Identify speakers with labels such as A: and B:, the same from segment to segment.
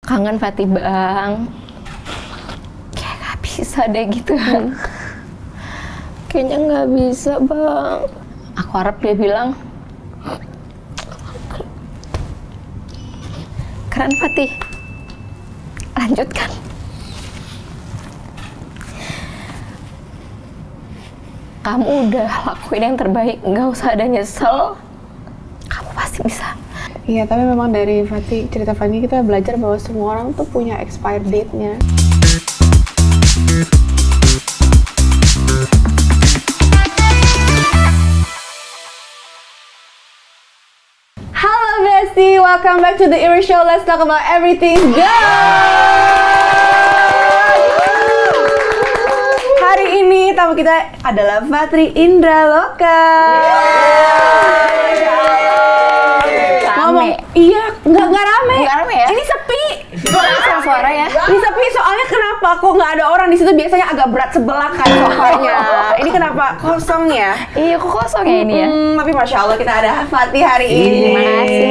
A: Kangen Fatih Bang. Kayak gak bisa deh gitu. Kayaknya gak bisa Bang. Aku harap dia bilang, keren Fatih, lanjutkan. Kamu udah lakuin yang terbaik, gak usah ada nyesel. Kamu pasti bisa.
B: Iya, tapi memang dari cerita Fanny kita belajar bahwa semua orang tuh punya expired date-nya. Halo Bestie, welcome back to the Iri Show. Let's talk about everything. Go! Hari ini tamu kita adalah Fatri Indraloka. Iya, nggak rame.
A: Nggak rame ya?
B: Ini sepi.
A: Suara ya?
B: Ini sepi soalnya kenapa? Kok nggak ada orang di situ? Biasanya agak berat sebelah kan sofanya. Ini kenapa kosong ya?
A: Iya, kok kosong ya ini ya?
B: Tapi Masya Allah kita ada Fatih hari ini.
A: Terima kasih.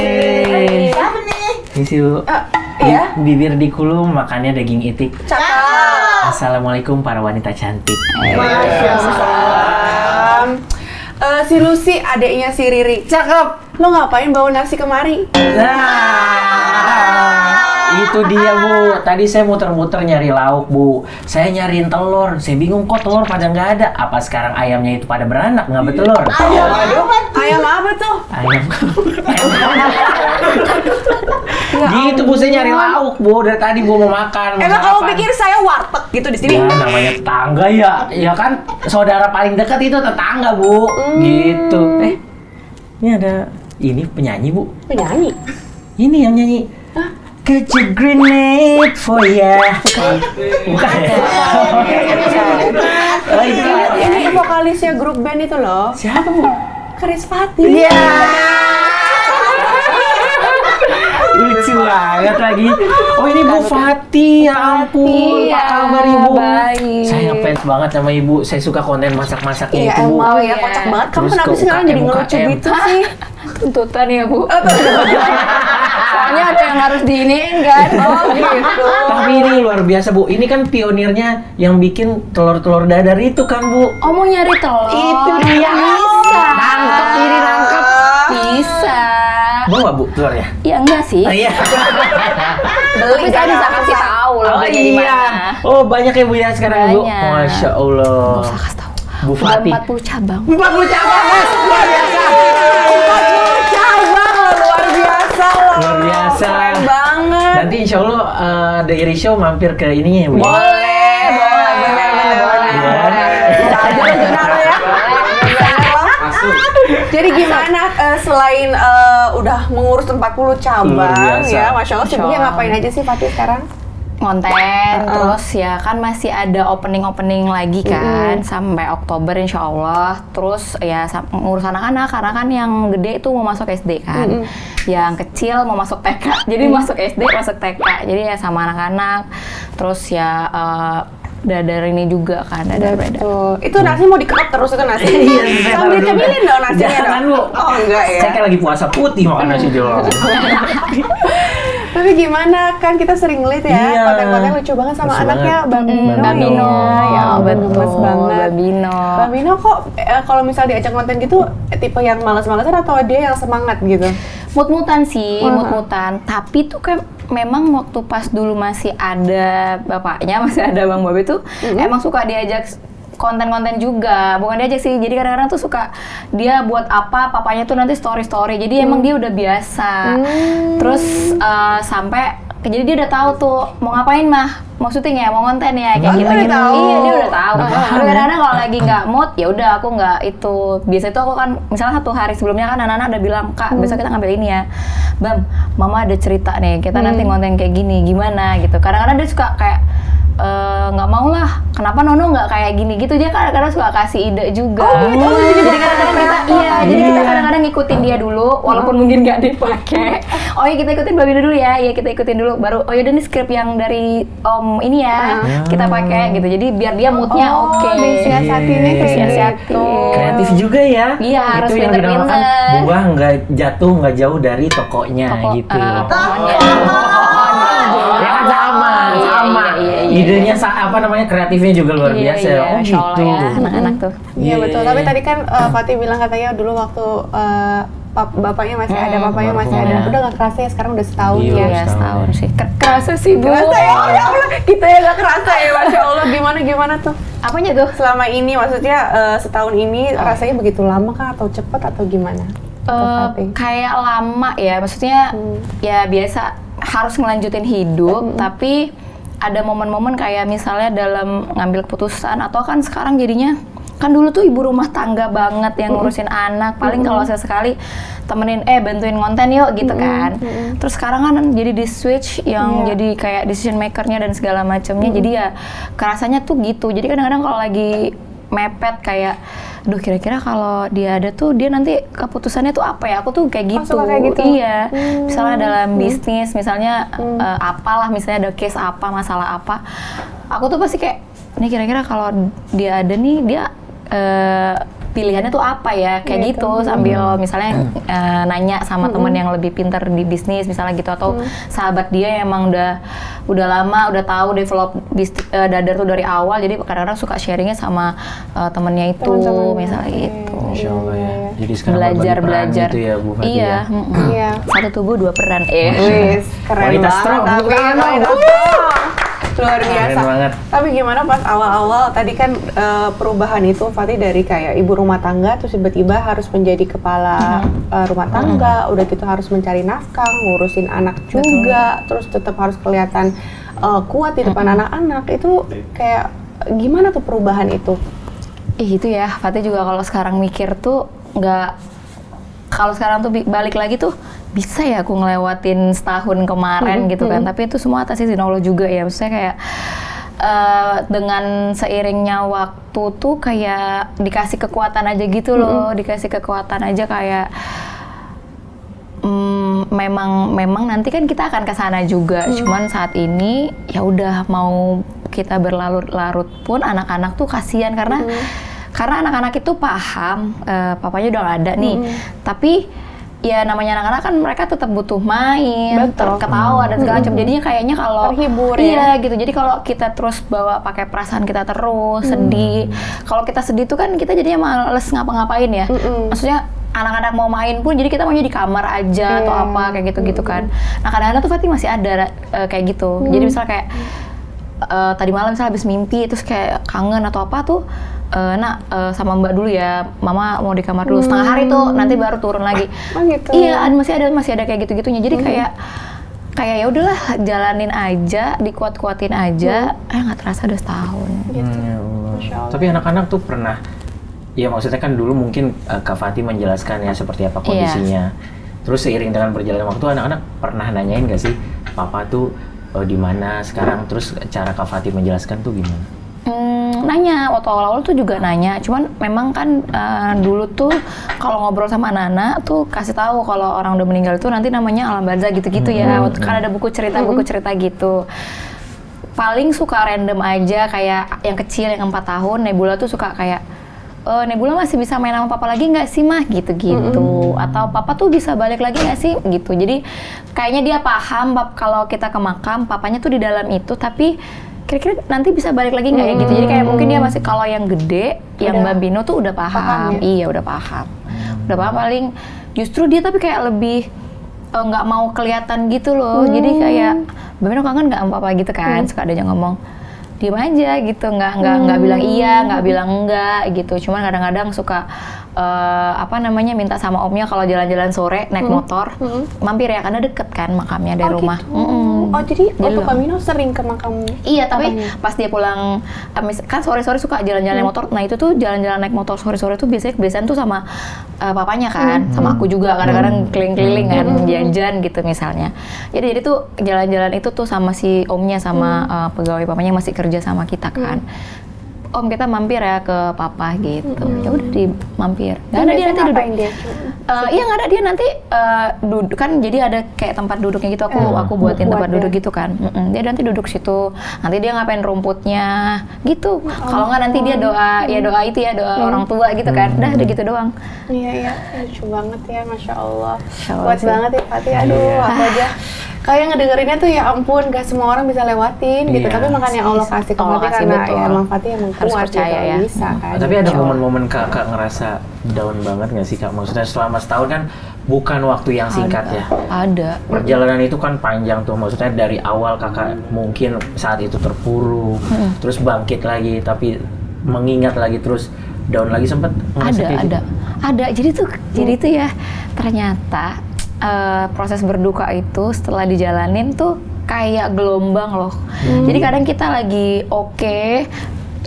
B: Siapa nih?
C: Misi Bu.
B: Iya?
C: Bibir dikulum, makannya daging itik.
B: Cakep.
C: Assalamualaikum para wanita cantik.
B: Masya Allah. Si Lucy, adeknya si Riri. Cakep. Lo ngapain bawa nasi kemari?
C: Itu dia Bu, tadi saya muter-muter nyari lauk Bu. Saya nyariin telur, saya bingung kok telur pada nggak ada. Apa sekarang ayamnya itu pada beranak nggak bertelur?
B: Ayam apa tuh?
C: Ayam. Gitu Bu, saya nyari lauk Bu, dari tadi Bu mau makan.
B: Emang kamu pikir saya warteg gitu di sini?
C: Ya, namanya tetangga ya, ya kan saudara paling dekat itu tetangga Bu, gitu. Ini ada penyanyi Bu.
B: Penyanyi?
C: Ini yang nyanyi. Get your grenade for ya. Bukan ya? Oh,
B: Ini vokalisnya grup band itu loh.
C: Siapa Bu?
B: Chris Fatih.
C: Iya. Lucu banget lagi. Oh ini Bu Fatih, ya ampun. Apa kabar Ibu?
A: Baik.
C: Saya ngefans banget sama Ibu. Saya suka konten masak-masaknya
B: Iya
C: itu Bu.
B: emang ya, kocak banget. Kamu
C: Terus
B: kenapa
C: ke
B: sih sekarang jadi
C: UKM?
B: ngelucu gitu sih?
A: Tuntutan ya Bu. Soalnya ada yang harus diiniin kan. Oh gitu.
C: Tapi ini luar biasa Bu. Ini kan pionirnya yang bikin telur-telur dadar itu kan Bu.
A: Oh mau nyari telur?
C: Itu dia.
A: Bisa.
C: Nangkep ini nangkep.
A: Bisa.
C: Mau nggak Bu telurnya?
A: Ya enggak sih.
C: Oh, iya.
A: Tapi saya bisa kasih tahu loh
C: Oh
A: belinya di
C: iya.
A: mana.
C: Oh banyak ya Bu ya sekarang Bu.
A: Banyak.
C: Masya Allah.
A: Gak usah kasih tahu.
C: Bu
A: Udah
C: Fatih.
A: 40 cabang.
B: 40 cabang, Mas. Luar biasa. 40 cabang loh, luar biasa loh.
C: Luar biasa.
B: Keren banget.
C: Nanti insya Allah The Iri Show mampir ke ininya ya Bu.
B: Boleh. Bisa aja lo jenara ya. Jadi gimana selain udah mengurus 40 cabang
C: biasa.
B: ya, Masya Allah, sibuknya ngapain aja sih Fatih sekarang?
A: Konten, terus ya kan masih ada opening lagi kan sampai Oktober insya Allah. Terus ya ngurus anak-anak karena kan yang gede itu mau masuk SD kan, yang kecil mau masuk TK. Jadi masuk SD, masuk TK. Jadi ya sama anak-anak. Terus ya dadar ini juga kan, dadar.
B: Itu nasi mau dikerap terus itu nasi? Sambil cemilin dong nasinya.
C: Jangan Bu.
B: Oh enggak ya?
C: Saya kan lagi puasa putih makan nasi dulu.
B: Tapi gimana, kan kita sering ngeliat ya,
C: Iya.
B: konten-konten lucu banget sama
C: Lucu
B: anaknya
C: banget.
B: Bang Bino. Ya ampun, gemes banget.
A: Babino.
B: Bang Bino kok kalau misal diajak konten gitu, tipe yang malas-malasan atau dia yang semangat gitu?
A: Mut-mutan sih, mut-mutan. Tapi tuh kan memang waktu pas dulu masih ada bapaknya, masih ada Bang Bobi tuh, emang suka diajak konten-konten juga, bukan diajak sih. Jadi kadang-kadang tuh suka dia buat apa, papanya tuh nanti story-story. Jadi emang dia udah biasa. Terus sampai jadi dia udah tahu tuh mau ngapain mah, mau syuting ya, mau konten ya, kayak gitu. Iya dia udah tahu. Tapi kadang-kadang kalau lagi nggak mood, ya udah aku nggak itu. Biasa itu aku kan, misalnya 1 hari sebelumnya kan anak-anak udah bilang, Kak besok kita ngambil ini ya, Bam, Mama ada cerita nih, kita nanti konten kayak gini, gimana gitu. Kadang-kadang dia suka kayak nggak mau lah, kenapa Nono nggak kayak gini gitu. Dia kadang-kadang suka kasih ide juga. Jadi kadang-kadang kita kadang-kadang ngikutin dia dulu, walaupun mungkin nggak dipakai. Oh ya kita ikutin Babino dulu ya, kita ikutin dulu. Baru oh yaudah nih skrip yang dari Om ini ya, kita pakai gitu. Jadi biar dia moodnya oke.
B: Disiasatinnya kayak gitu.
C: Kreatif juga ya.
A: Iya, harus
C: itu yang dinamakan
A: pinter-pinter.
C: buah nggak jatuh nggak jauh dari tokonya gitu.
A: Pohonnya.
C: idenya apa namanya kreatifnya juga luar biasa.
A: Iya,
C: Oh
A: Masya Allah
C: gitu.
A: ya, anak-anak tuh.
B: Iya betul. Tapi tadi kan Fatih bilang katanya dulu waktu bapaknya masih ada, papanya masih ada.
C: Almarhum.
B: Udah nggak kerasa ya sekarang udah setahun
C: Iya,
B: ya.
A: Iya, setahun sih. Kerasa sih, Bu.
B: Kerasa ya, ya Allah, kita ya nggak kerasa ya, Masya Allah. Gimana tuh?
A: Apanya tuh?
B: Selama ini, maksudnya setahun ini rasanya begitu lama kah atau cepet atau gimana?
A: Kayak lama ya, maksudnya ya biasa harus ngelanjutin hidup, tapi ada momen-momen kayak misalnya dalam ngambil keputusan atau kan sekarang jadinya kan dulu tuh ibu rumah tangga banget yang ngurusin anak, paling kalau sekali temenin bantuin konten yuk gitu kan. Terus sekarang kan jadi di switch yang jadi kayak decision makernya dan segala macamnya, jadi ya kerasanya tuh gitu. Jadi kadang-kadang kalau lagi mepet kayak duh kira-kira kalau dia ada tuh dia nanti keputusannya tuh apa ya, aku tuh kayak gitu.
B: Kayak gitu.
A: Iya, misalnya dalam bisnis misalnya apalah, misalnya ada case apa, masalah apa, aku tuh pasti kayak ini kira-kira kalau dia ada nih dia pilihannya tuh apa ya, kayak gitu sambil misalnya nanya sama temen yang lebih pintar di bisnis misalnya gitu, atau sahabat dia yang emang udah lama udah tahu develop Dadar tuh dari awal, jadi kadang-kadang suka sharingnya sama temennya itu misalnya gitu.
C: Masya Allah ya. Jadi sekarang
A: Belajar
C: gitu ya Bu Fatih
A: iya,
C: ya.
B: Iya.
A: satu tubuh dua peran
B: Wis, keren
C: Wanita
B: banget.
C: strong,
B: Tapi
C: bukan?
B: wanita strong. Luar biasa.
C: Keren banget.
B: Tapi gimana pas awal-awal tadi kan perubahan itu Fatih dari kayak ibu rumah tangga terus tiba-tiba harus menjadi kepala rumah tangga, udah gitu harus mencari nafkah, ngurusin anak juga, terus tetap harus kelihatan kuat di depan anak-anak. Itu kayak gimana tuh perubahan itu?
A: Itu ya, Fatih juga kalau sekarang mikir tuh nggak, kalau sekarang tuh balik lagi tuh bisa ya aku ngelewatin setahun kemarin gitu kan, tapi itu semua atas izin Allah juga ya, maksudnya kayak dengan seiringnya waktu tuh kayak dikasih kekuatan aja gitu loh, dikasih kekuatan aja kayak memang nanti kan kita akan ke sana juga, cuman saat ini ya udah mau kita berlarut-larut pun anak-anak tuh kasihan karena anak-anak itu paham papanya udah gak ada nih, tapi ya namanya anak-anak kan mereka tetap butuh main, ketawa dan segala macam. Jadinya kayaknya kalau
B: terhibur
A: gitu. Jadi kalau kita terus bawa pakai perasaan kita terus sedih, kalau kita sedih tuh kan kita jadinya males ngapa-ngapain ya. Maksudnya anak-anak mau main pun jadi kita maunya di kamar aja atau apa kayak gitu-gitu kan. Nah kadang-kadang tuh Fatih masih ada kayak gitu. Jadi misalnya kayak tadi malam misalnya habis mimpi terus kayak kangen atau apa tuh, sama Mbak dulu ya, Mama mau di kamar dulu setengah hari tuh, nanti baru turun lagi.
B: Gitu.
A: Iya, masih ada kayak gitu-gitunya. Jadi kayak ya udahlah jalanin aja, dikuat-kuatin aja. Nggak terasa udah setahun.
B: Gitu.
C: Ya Allah.
B: Masya Allah.
C: Tapi anak-anak tuh pernah, ya maksudnya kan dulu mungkin Kak Fatih menjelaskan ya seperti apa kondisinya. Terus seiring dengan berjalannya waktu, anak-anak pernah nanyain nggak sih, Papa tuh di mana sekarang? Terus cara Kak Fatih menjelaskan tuh gimana?
A: Nanya, waktu awal-awal tuh juga nanya, cuman memang kan dulu tuh kalau ngobrol sama anak-anak tuh kasih tahu kalau orang udah meninggal tuh nanti namanya alam barzah gitu-gitu ya. Kan ada buku cerita gitu. Paling suka random aja, kayak yang kecil yang 4 tahun, Nebula tuh suka kayak Nebula masih bisa main sama Papa lagi nggak sih mah gitu-gitu, atau Papa tuh bisa balik lagi nggak sih gitu. Jadi kayaknya dia paham kalau kita ke makam Papanya tuh di dalam itu, tapi kira-kira nanti bisa balik lagi nggak ya gitu. Jadi kayak mungkin dia masih, kalau yang gede yang Mbak Bino tuh udah paham. Iya udah paham, paling justru dia tapi kayak lebih nggak mau kelihatan gitu loh. Jadi kayak Mbak Bino kangen nggak sama Papa gitu kan, suka ada aja ngomong diem aja gitu, nggak bilang iya, nggak bilang enggak gitu. Cuman kadang-kadang suka minta sama omnya kalau jalan-jalan sore naik motor, mampir ya karena deket kan makamnya dari rumah.
B: Oh jadi waktu Kak Mino sering ke makam?
A: Iya, tapi pas dia pulang kan sore-sore suka jalan-jalan naik motor. Nah itu tuh jalan-jalan naik motor sore-sore tuh biasanya kebiasaan tuh sama papanya kan, sama aku juga kadang-kadang keliling-keliling kan, jajan gitu misalnya. Jadi tuh jalan-jalan itu tuh sama si omnya sama pegawai papanya yang masih kerja sama kita kan. Om kita mampir ya ke Papa gitu. Ya udah dimampir. Nggak ada dia nanti duduk. Iya nggak ada dia nanti duduk kan, jadi ada kayak tempat duduknya gitu. Aku buatin tempat duduk gitu kan. Dia nanti duduk situ. Nanti dia ngapain rumputnya gitu. Kalau nggak nanti dia doa itu ya, doa orang tua gitu kan. Udah gitu doang.
B: Iya lucu banget ya, Masya Allah.
A: Masya Allah
B: Kuat
A: sih.
B: banget ya Fatih. Aduh aku aja kayak ngedengerinnya tuh ya ampun, gak semua orang bisa lewatin gitu. Tapi makanya Allah kasih ke Fatih karena ya emang Fatih emang
A: harus
B: kuat
A: percaya
B: gitu,
A: ya.
B: bisa kan.
C: Tapi ada momen-momen kakak ngerasa down banget nggak sih kak? Maksudnya selama setahun kan bukan waktu yang singkat ya.
A: Ada.
C: Perjalanan itu kan panjang tuh, maksudnya dari awal kakak mungkin saat itu terpuruk, terus bangkit lagi, tapi mengingat lagi terus down lagi, sempet ngerasa kayak gitu?
A: Ada. Jadi tuh ya ternyata proses berduka itu setelah dijalanin tuh kayak gelombang loh. Jadi kadang kita lagi oke,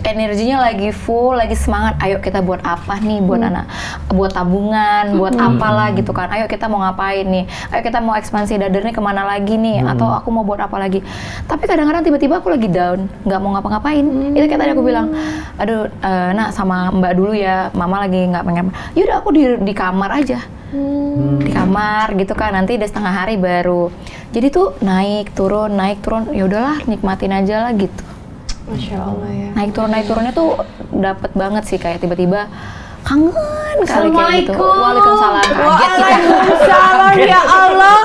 A: energinya lagi full, lagi semangat, ayo kita buat apa nih, buat anak, buat tabungan, buat apalah gitu kan, ayo kita mau ngapain nih, ayo kita mau ekspansi dader nih kemana lagi nih, atau aku mau buat apa lagi. Tapi kadang-kadang tiba-tiba aku lagi down, nggak mau ngapa-ngapain. Itu kayak tadi aku bilang, aduh nak sama mbak dulu ya, mama lagi nggak pengen, yaudah aku di kamar aja. Di kamar gitu kan, nanti udah setengah hari baru. Jadi tuh naik turun, ya udahlah nikmatin aja lah gitu.
B: Masya Allah ya.
A: Naik turunnya tuh dapet banget sih, kayak tiba-tiba kangen kali kayak gitu. Waalaikumsalam. Kaget kita.
B: Waalaikumsalam ya Allah.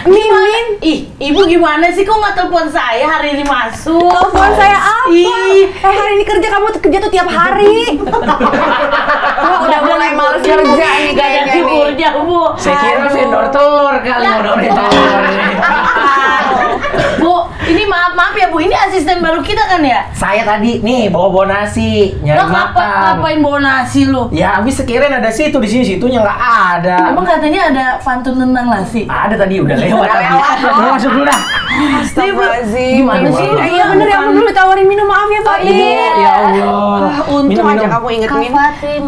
D: Mimin, ibu gimana sih kok nggak telepon saya hari ini masuk?
B: Telepon saya apa? Hari ini kerja, kamu tuh kerja tuh tiap hari. Wah, udah mulai males kerja nih kayaknya nih.
D: Kerja bu.
C: Saya kira vendor telur kali, vendor telur.
D: Bu, ini maaf ya bu, ini asisten baru kita kan ya?
C: Saya tadi nih bawa nasi, nyari
D: Lo
C: makan.
D: ngapain bawa nasi lu?
C: Ya habis sekirain ada situ, di sini situnya nggak ada.
D: Emang katanya ada pantun tentang nasi?
C: Ada tadi, udah lewat tadi. Udah masuk dulu dah.
B: Astagfirullahaladzim.
D: Gimana sih?
B: Iya bener ya, aku dulu ditawarin minum, maaf ya Pak.
C: Ibu, ya Allah.
B: Untung aja kamu inget Min.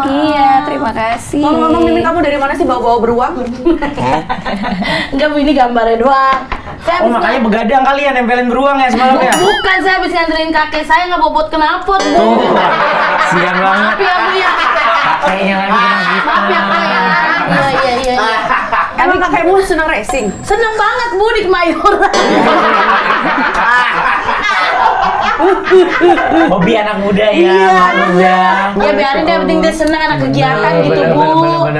A: Iya, terima kasih.
B: Ngomong-ngomong Mimin, kamu dari mana sih bawa-bawa beruang?
D: Enggak bu, ini gambarnya doang. Saya
C: Oh makanya begadang kalian nempelin beruang ya semalam ya?
D: Bukan, saya habis nganterin kakek saya nggak bobot knalpot bu.
C: Tuh, sian banget.
D: Maaf ya bu ya.
C: Kakeknya lagi kena gitu.
D: Maaf ya kak ya. Iya.
B: Emang kakekmu senang racing?
D: Seneng banget bu di Kemayoran.
C: Hobi anak muda ya, maklum ya.
D: Ya biarin deh, penting dia seneng, anak kegiatan gitu bu.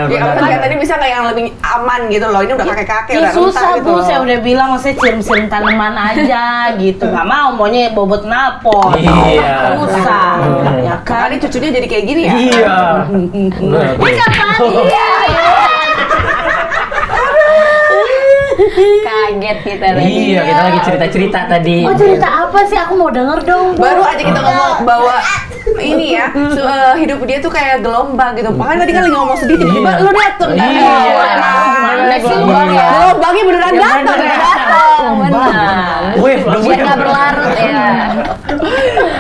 B: Ya kamu kegiatannya bisa nggak yang lebih aman gitu loh, ini udah kakek-kakek
D: Ya
B: udah
D: susah
B: rentah gitu
D: bu,
B: loh.
D: saya udah bilang maksudnya cium-cium tanaman aja gitu. Nggak maunya bobot knalpot.
C: Iya.
D: Susah. Ya kan?
B: Kali cucunya jadi kayak gini ya?
C: Iya.
D: Ini kapan?
A: Kaget kita tadi.
C: Iya, kita lagi cerita-cerita tadi.
D: Oh cerita apa sih? Aku mau denger dong.
B: Baru aja kita ngomong bahwa ini ya, hidup dia tuh kayak gelombang gitu. Makanya tadi kan lagi ngomong sedih, tiba-tiba lu dateng kan?
C: Iya.
D: Gimana sih lu?
B: Gelombangnya beneran dateng.
C: Wih,
A: Biar nggak berlarut ya.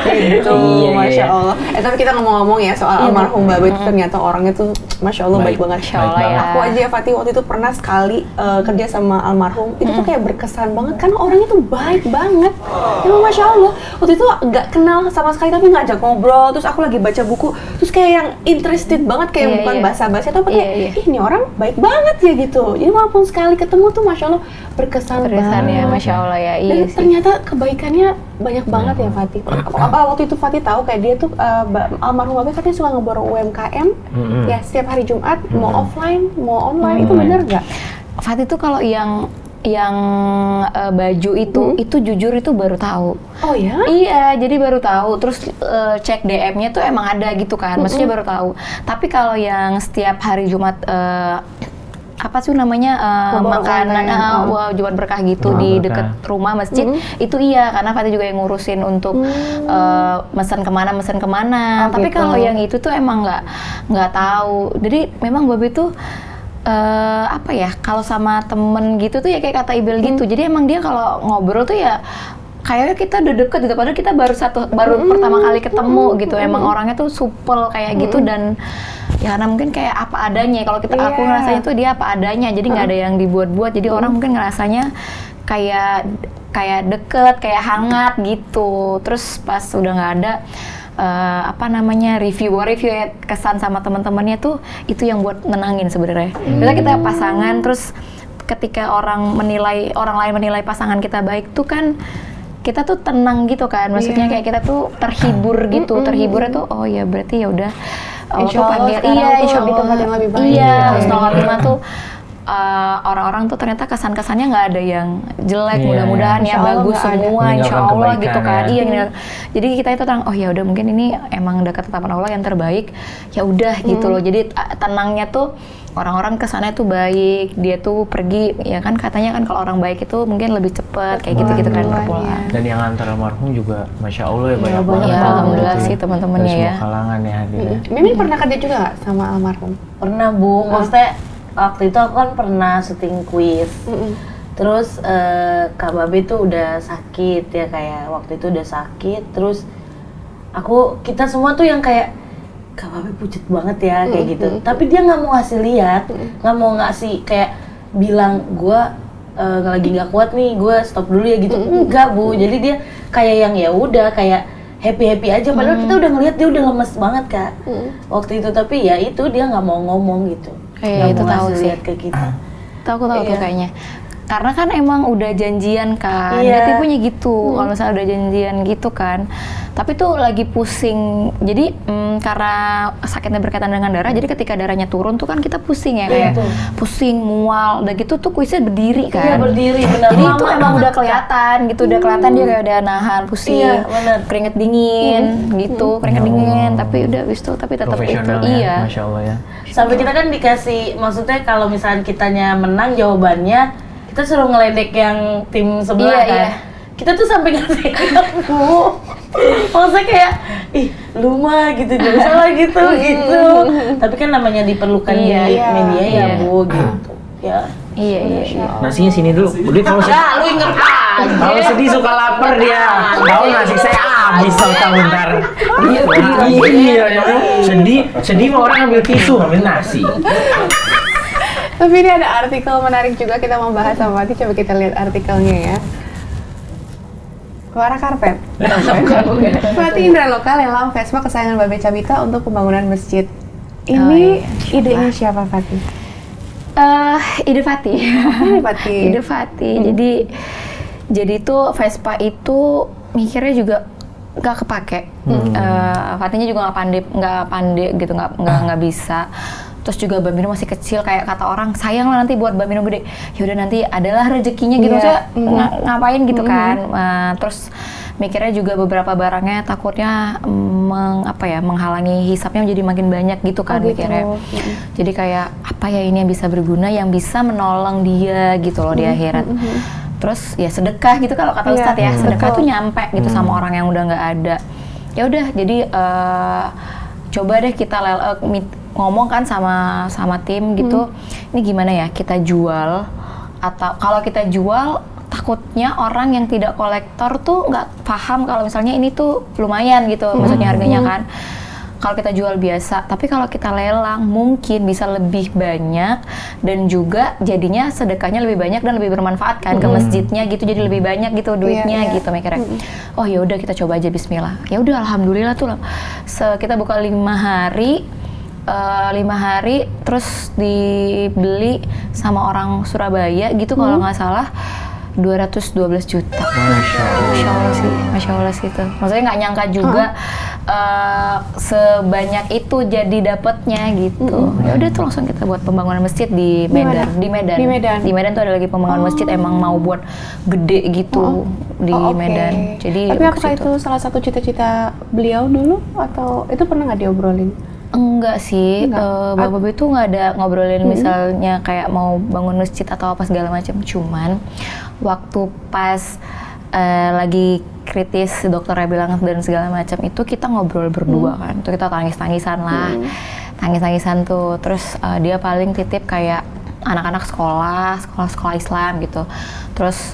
B: Gitu, Masya Allah. Tapi kita ngomong-ngomong ya soal almarhum Mbak itu ternyata orangnya tuh Masya Allah baik banget.
A: Masya Allah ya.
B: Aku aja ya Fatih waktu itu pernah sekali kerja sama almarhum, itu tuh kayak berkesan banget karena orangnya tuh baik banget. Emang Masya Allah. Waktu itu nggak kenal sama sekali tapi ngajak ngobrol, terus aku lagi baca buku, terus kayak yang interested banget, kayak bukan basa-basi atau apa, kayak ih ini orang baik banget ya gitu. Jadi walaupun sekali ketemu tuh Masya Allah berkesan banget.
A: Ya, Masya Allah ya.
B: Dan
A: Iya sih.
B: ternyata kebaikannya banyak banget ya Fatih. Apa waktu itu Fatih tahu kayak dia tuh almarhum Babe katanya suka ngeborong UMKM ya setiap hari Jumat, mau offline mau online, itu benar nggak?
A: Fatih tuh kalau yang baju itu jujur itu baru tahu.
B: Oh ya?
A: Iya, jadi baru tahu. Terus cek DM-nya tuh emang ada gitu kan. Maksudnya baru tahu. Tapi kalau yang setiap hari Jumat apa sih namanya makanan Jumat berkah gitu di dekat rumah masjid, itu iya karena Fatih juga yang ngurusin untuk mesen kemana. Tapi
B: gitu.
A: kalau yang itu tuh emang nggak tahu. Jadi memang Babe tuh apa ya, kalau sama temen gitu tuh ya kayak kata Ibel gitu. Jadi emang dia kalau ngobrol tuh ya kayaknya kita udah deket gitu, padahal kita baru pertama kali ketemu gitu. Emang orangnya tuh supel kayak gitu, dan ya karena mungkin kayak apa adanya. Kalau aku ngerasanya tuh dia apa adanya, jadi nggak ada yang dibuat-buat. Jadi orang mungkin ngerasanya kayak deket, kayak hangat gitu. Terus pas udah nggak ada review ya, kesan sama teman-temannya tuh itu yang buat nenangin sebenarnya. Bila kita pasangan, terus ketika orang lain menilai pasangan kita baik tuh kan kita tuh tenang gitu kan, maksudnya kayak kita tuh terhibur gitu. Terhiburnya tuh oh ya berarti ya udah
B: Insya Allah sekarang tuh di tempat yang lebih baik.
A: Iya, Husnul Khotimah tuh orang-orang tuh ternyata kesan-kesannya nggak ada yang jelek,
C: Iya,
A: mudah-mudahan ya
B: Insya Allah
A: bagus
B: nggak ada.
A: semua, insya
C: Meninggalkan
A: Allah
C: kebaikan
A: gitu kan.
C: ya.
A: Iya, jadi kita itu tenang, oh ya udah mungkin ini emang udah ketetapan Allah yang terbaik, ya udah gitu loh. Jadi tenangnya tuh orang-orang kesana tuh baik, dia tuh pergi ya kan, katanya kan kalau orang baik itu mungkin lebih cepet kayak gitu-gitu kan berpulang.
C: Dan yang antar almarhum juga Masya Allah ya banyak
B: banyak
C: banget.
A: Ya,
C: tamu
A: alhamdulillah
C: gitu
A: sih
C: ya.
A: teman-temannya
C: Dari
A: ya.
C: semua kalangan ya hadirnya.
B: Mimin pernah kerja juga nggak sama almarhum?
D: Pernah Bu, maksudnya waktu itu aku kan pernah syuting kuis. Terus Kak Babe tuh udah sakit ya, kayak waktu itu udah sakit. Terus kita semua tuh yang kayak Kak Babe pucet banget ya kayak gitu. Tapi dia nggak mau ngasih lihat, nggak mau ngasih kayak bilang gua lagi nggak kuat nih, gua stop dulu ya gitu. Enggak Bu, jadi dia kayak yang ya udah kayak happy aja. Padahal kita udah ngelihat dia udah lemes banget Kak waktu itu. Tapi ya itu dia nggak mau ngomong gitu.
A: Kayak itu tahu
D: ngasih
A: sih.
D: lihat ke kita.
A: Tahu tuh
D: Iya.
A: kayaknya. Karena kan emang udah janjian kan,
D: Iya.
A: dia tipenya gitu. Kalau misalnya udah janjian gitu kan, tapi tuh lagi pusing. Jadi karena sakitnya berkaitan dengan darah, jadi ketika darahnya turun tuh kan kita pusing ya, kayak
D: tuh.
A: pusing, mual, udah gitu tuh kuisnya berdiri
D: Iya
A: kan.
D: berdiri benar.
A: Jadi
D: Lama
A: itu emang
D: banget,
A: udah
D: Kak.
A: kelihatan gitu, udah kelihatan dia kayak udah nahan, pusing,
D: Iya, benar.
A: keringet dingin gitu, keringet
C: Ya
A: dingin.
C: Allah.
A: Tapi udah habis itu, tapi tetap itu,
C: Profesional
A: iya.
C: ya, Masya Allah ya.
D: Sampai kita kan dikasih, maksudnya kalau misalnya kitanya menang jawabannya, kita suruh ngeledek yang tim sebelah
A: Iya,
D: kan.
A: iya.
D: Kita tuh sampai ngasih Bu. Maksudnya kayak, ih lu mah gitu, jangan salah gitu. Tapi kan namanya diperlukan
A: Iya,
D: di
A: iya,
D: media ya
A: iya.
D: Bu gitu. Ya.
A: Iya.
C: Nasinya sini dulu. Udah kalau sedih,
D: Ya, lu inget aja.
C: kalau sedih suka lapar dia. Tahu nasi saya habis tahu ntar. Iya, ya. Sedih mah orang ambil tisu, ambil nasi.
B: Tapi ini ada artikel menarik juga kita mau bahas sama Fatih. Coba kita lihat artikelnya ya. Suara karpet. Fatih Indra Loka lelang Vespa kesayangan Babe Cabita untuk pembangunan masjid. Ini idenya siapa Fatih?
A: Ide Fatih.
B: Fatih.
A: Ide Fatih. Jadi tuh Vespa itu mikirnya juga nggak kepake. Fatihnya juga nggak pandai gitu, nggak bisa. Terus juga Mbak Mino masih kecil, kayak kata orang sayang lah nanti buat Mbak Mino gede. Yaudah nanti adalah rezekinya gitu,
B: Iya.
A: maksudnya ngapain gitu kan. Terus mikirnya juga beberapa barangnya takutnya menghalangi hisapnya menjadi makin banyak gitu kan mikirnya. Jadi kayak apa ya ini yang bisa berguna, yang bisa menolong dia gitu loh di akhirat. Terus ya sedekah gitu kalau kata
B: Iya,
A: Ustadz ya, sedekah
B: betul.
A: tuh nyampe gitu sama orang yang udah nggak ada. Ya udah, jadi coba deh kita ngomong kan sama tim gitu, ini gimana ya kita jual, atau kalau kita jual takutnya orang yang tidak kolektor tuh nggak paham kalau misalnya ini tuh lumayan gitu, maksudnya harganya kan. Kalau kita jual biasa, tapi kalau kita lelang mungkin bisa lebih banyak dan juga jadinya sedekahnya lebih banyak dan lebih bermanfaat kan ke masjidnya gitu, jadi lebih banyak gitu duitnya
B: Iya.
A: gitu mikirnya. Oh ya udah kita coba aja Bismillah. Ya udah alhamdulillah tuh kita buka 5 hari. 5 hari terus dibeli sama orang Surabaya gitu kalau nggak salah 212 juta. Masya Allah sih itu. Maksudnya nggak nyangka juga sebanyak itu jadi dapatnya gitu. Ya udah tuh langsung kita buat pembangunan masjid di Medan. Di Medan tuh ada lagi pembangunan masjid, emang mau buat gede gitu di
B: oke.
A: Medan. Jadi
B: Tapi
A: ke
B: apakah
A: situ.
B: itu salah satu cita-cita beliau dulu atau itu pernah nggak diobrolin?
A: Enggak sih,
B: Enggak.
A: Bapak itu nggak ada ngobrolin misalnya kayak mau bangun masjid atau apa segala macam. Cuman waktu pas lagi kritis dokternya bilang dan segala macam itu kita ngobrol berdua kan. Itu kita tangis-tangisan lah, tangis-tangisan tuh. Terus dia paling titip kayak anak-anak sekolah Islam gitu. Terus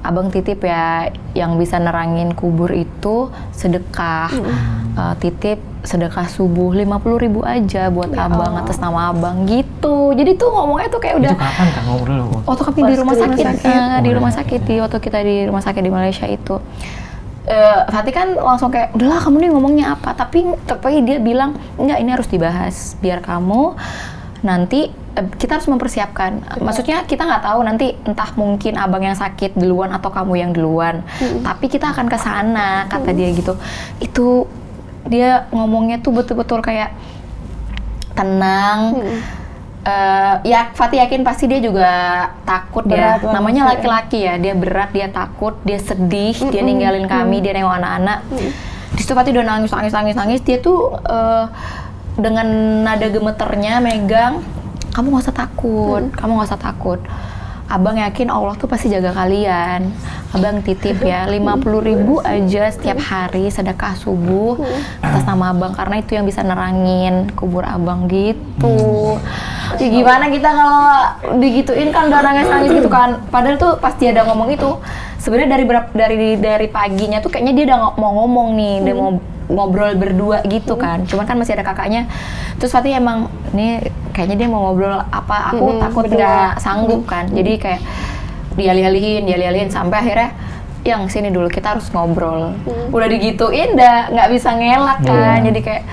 A: abang titip ya yang bisa nerangin kubur itu sedekah, titip sedekah subuh 50.000 aja buat abang atas nama abang gitu. Jadi tuh ngomongnya tuh kayak udah.
C: Itu kapan Kak ngobrol loh?
A: Waktu kami di rumah sakit, di rumah sakit, waktu kita di rumah sakit di Malaysia itu. Fatih kan langsung kayak, udahlah kamu nih ngomongnya apa, tapi dia bilang, enggak ini harus dibahas, biar kamu nanti kita harus mempersiapkan. Maksudnya kita nggak tahu nanti entah mungkin abang yang sakit duluan atau kamu yang duluan, tapi kita akan ke sana, kata dia gitu. Itu dia ngomongnya tuh betul-betul kayak tenang. Ya Fatih yakin pasti dia juga takut
B: Berat
A: ya.
B: banget
A: Namanya
B: sih.
A: laki-laki ya, dia berat, dia takut, dia sedih, dia ninggalin kami, dia nengok anak-anak. Di situ Fatih udah nangis. Dia tuh dengan nada gemeternya megang, kamu nggak usah takut, kamu nggak usah takut. Abang yakin Allah tuh pasti jaga kalian. Abang titip ya 50.000 aja setiap hari sedekah subuh atas nama abang, karena itu yang bisa nerangin kubur abang gitu. Ya gimana kita kalau digituin kan udah nangis gitu kan. Padahal tuh pasti ada ngomong itu. Sebenarnya dari paginya tuh kayaknya dia udah mau ngomong nih, dia mau ngobrol berdua gitu kan. Cuman kan masih ada kakaknya. Terus Fatih emang nih kayaknya dia mau ngobrol apa, aku takut nggak sanggup kan. Jadi kayak dialih-alihin sampai akhirnya yang sini dulu, kita harus ngobrol. Udah digituin nggak bisa ngelak kan. Jadi kayak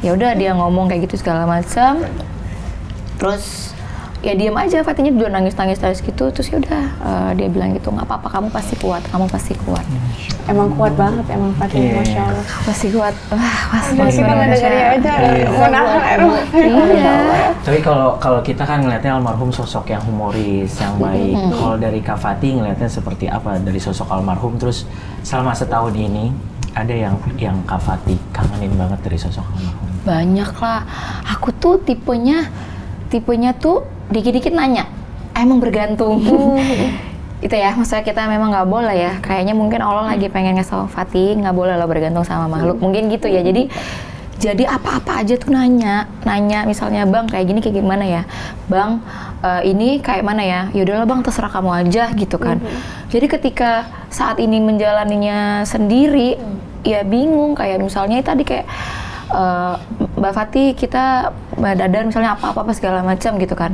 A: ya udah dia ngomong kayak gitu segala macam. Terus ya diam aja, Fatihnya udah nangis gitu. Terus ya udah dia bilang gitu, nggak apa-apa, kamu pasti kuat.
B: Emang kuat banget emang Fatih, Masya Allah.
A: Pasti kuat. Wah,
B: Kita ngedengarnya aja menahan air mata.
A: Iya.
C: Tapi kalau kita kan ngelihatnya almarhum sosok yang humoris, yang baik. Kalau dari Kak Fatih ngelihatnya seperti apa dari sosok almarhum? Terus selama setahun ini ada yang Kak Fatih kangenin banget dari sosok almarhum?
A: Banyak lah. Aku tuh tipenya tuh dikit-dikit nanya, emang bergantung. Itu ya, maksudnya kita memang nggak boleh ya. Kayaknya mungkin Allah lagi pengen ngasih tau Fatih, nggak boleh lo bergantung sama makhluk. Mungkin gitu ya. Jadi apa-apa aja tuh nanya misalnya, bang kayak gini kayak gimana ya, bang ini kayak mana ya, yaudahlah bang terserah kamu aja gitu kan. Jadi ketika saat ini menjalaninya sendiri, ya bingung. Kayak misalnya tadi kayak Mbak Fatih, kita Mbak Dadan misalnya apa-apa segala macam gitu kan.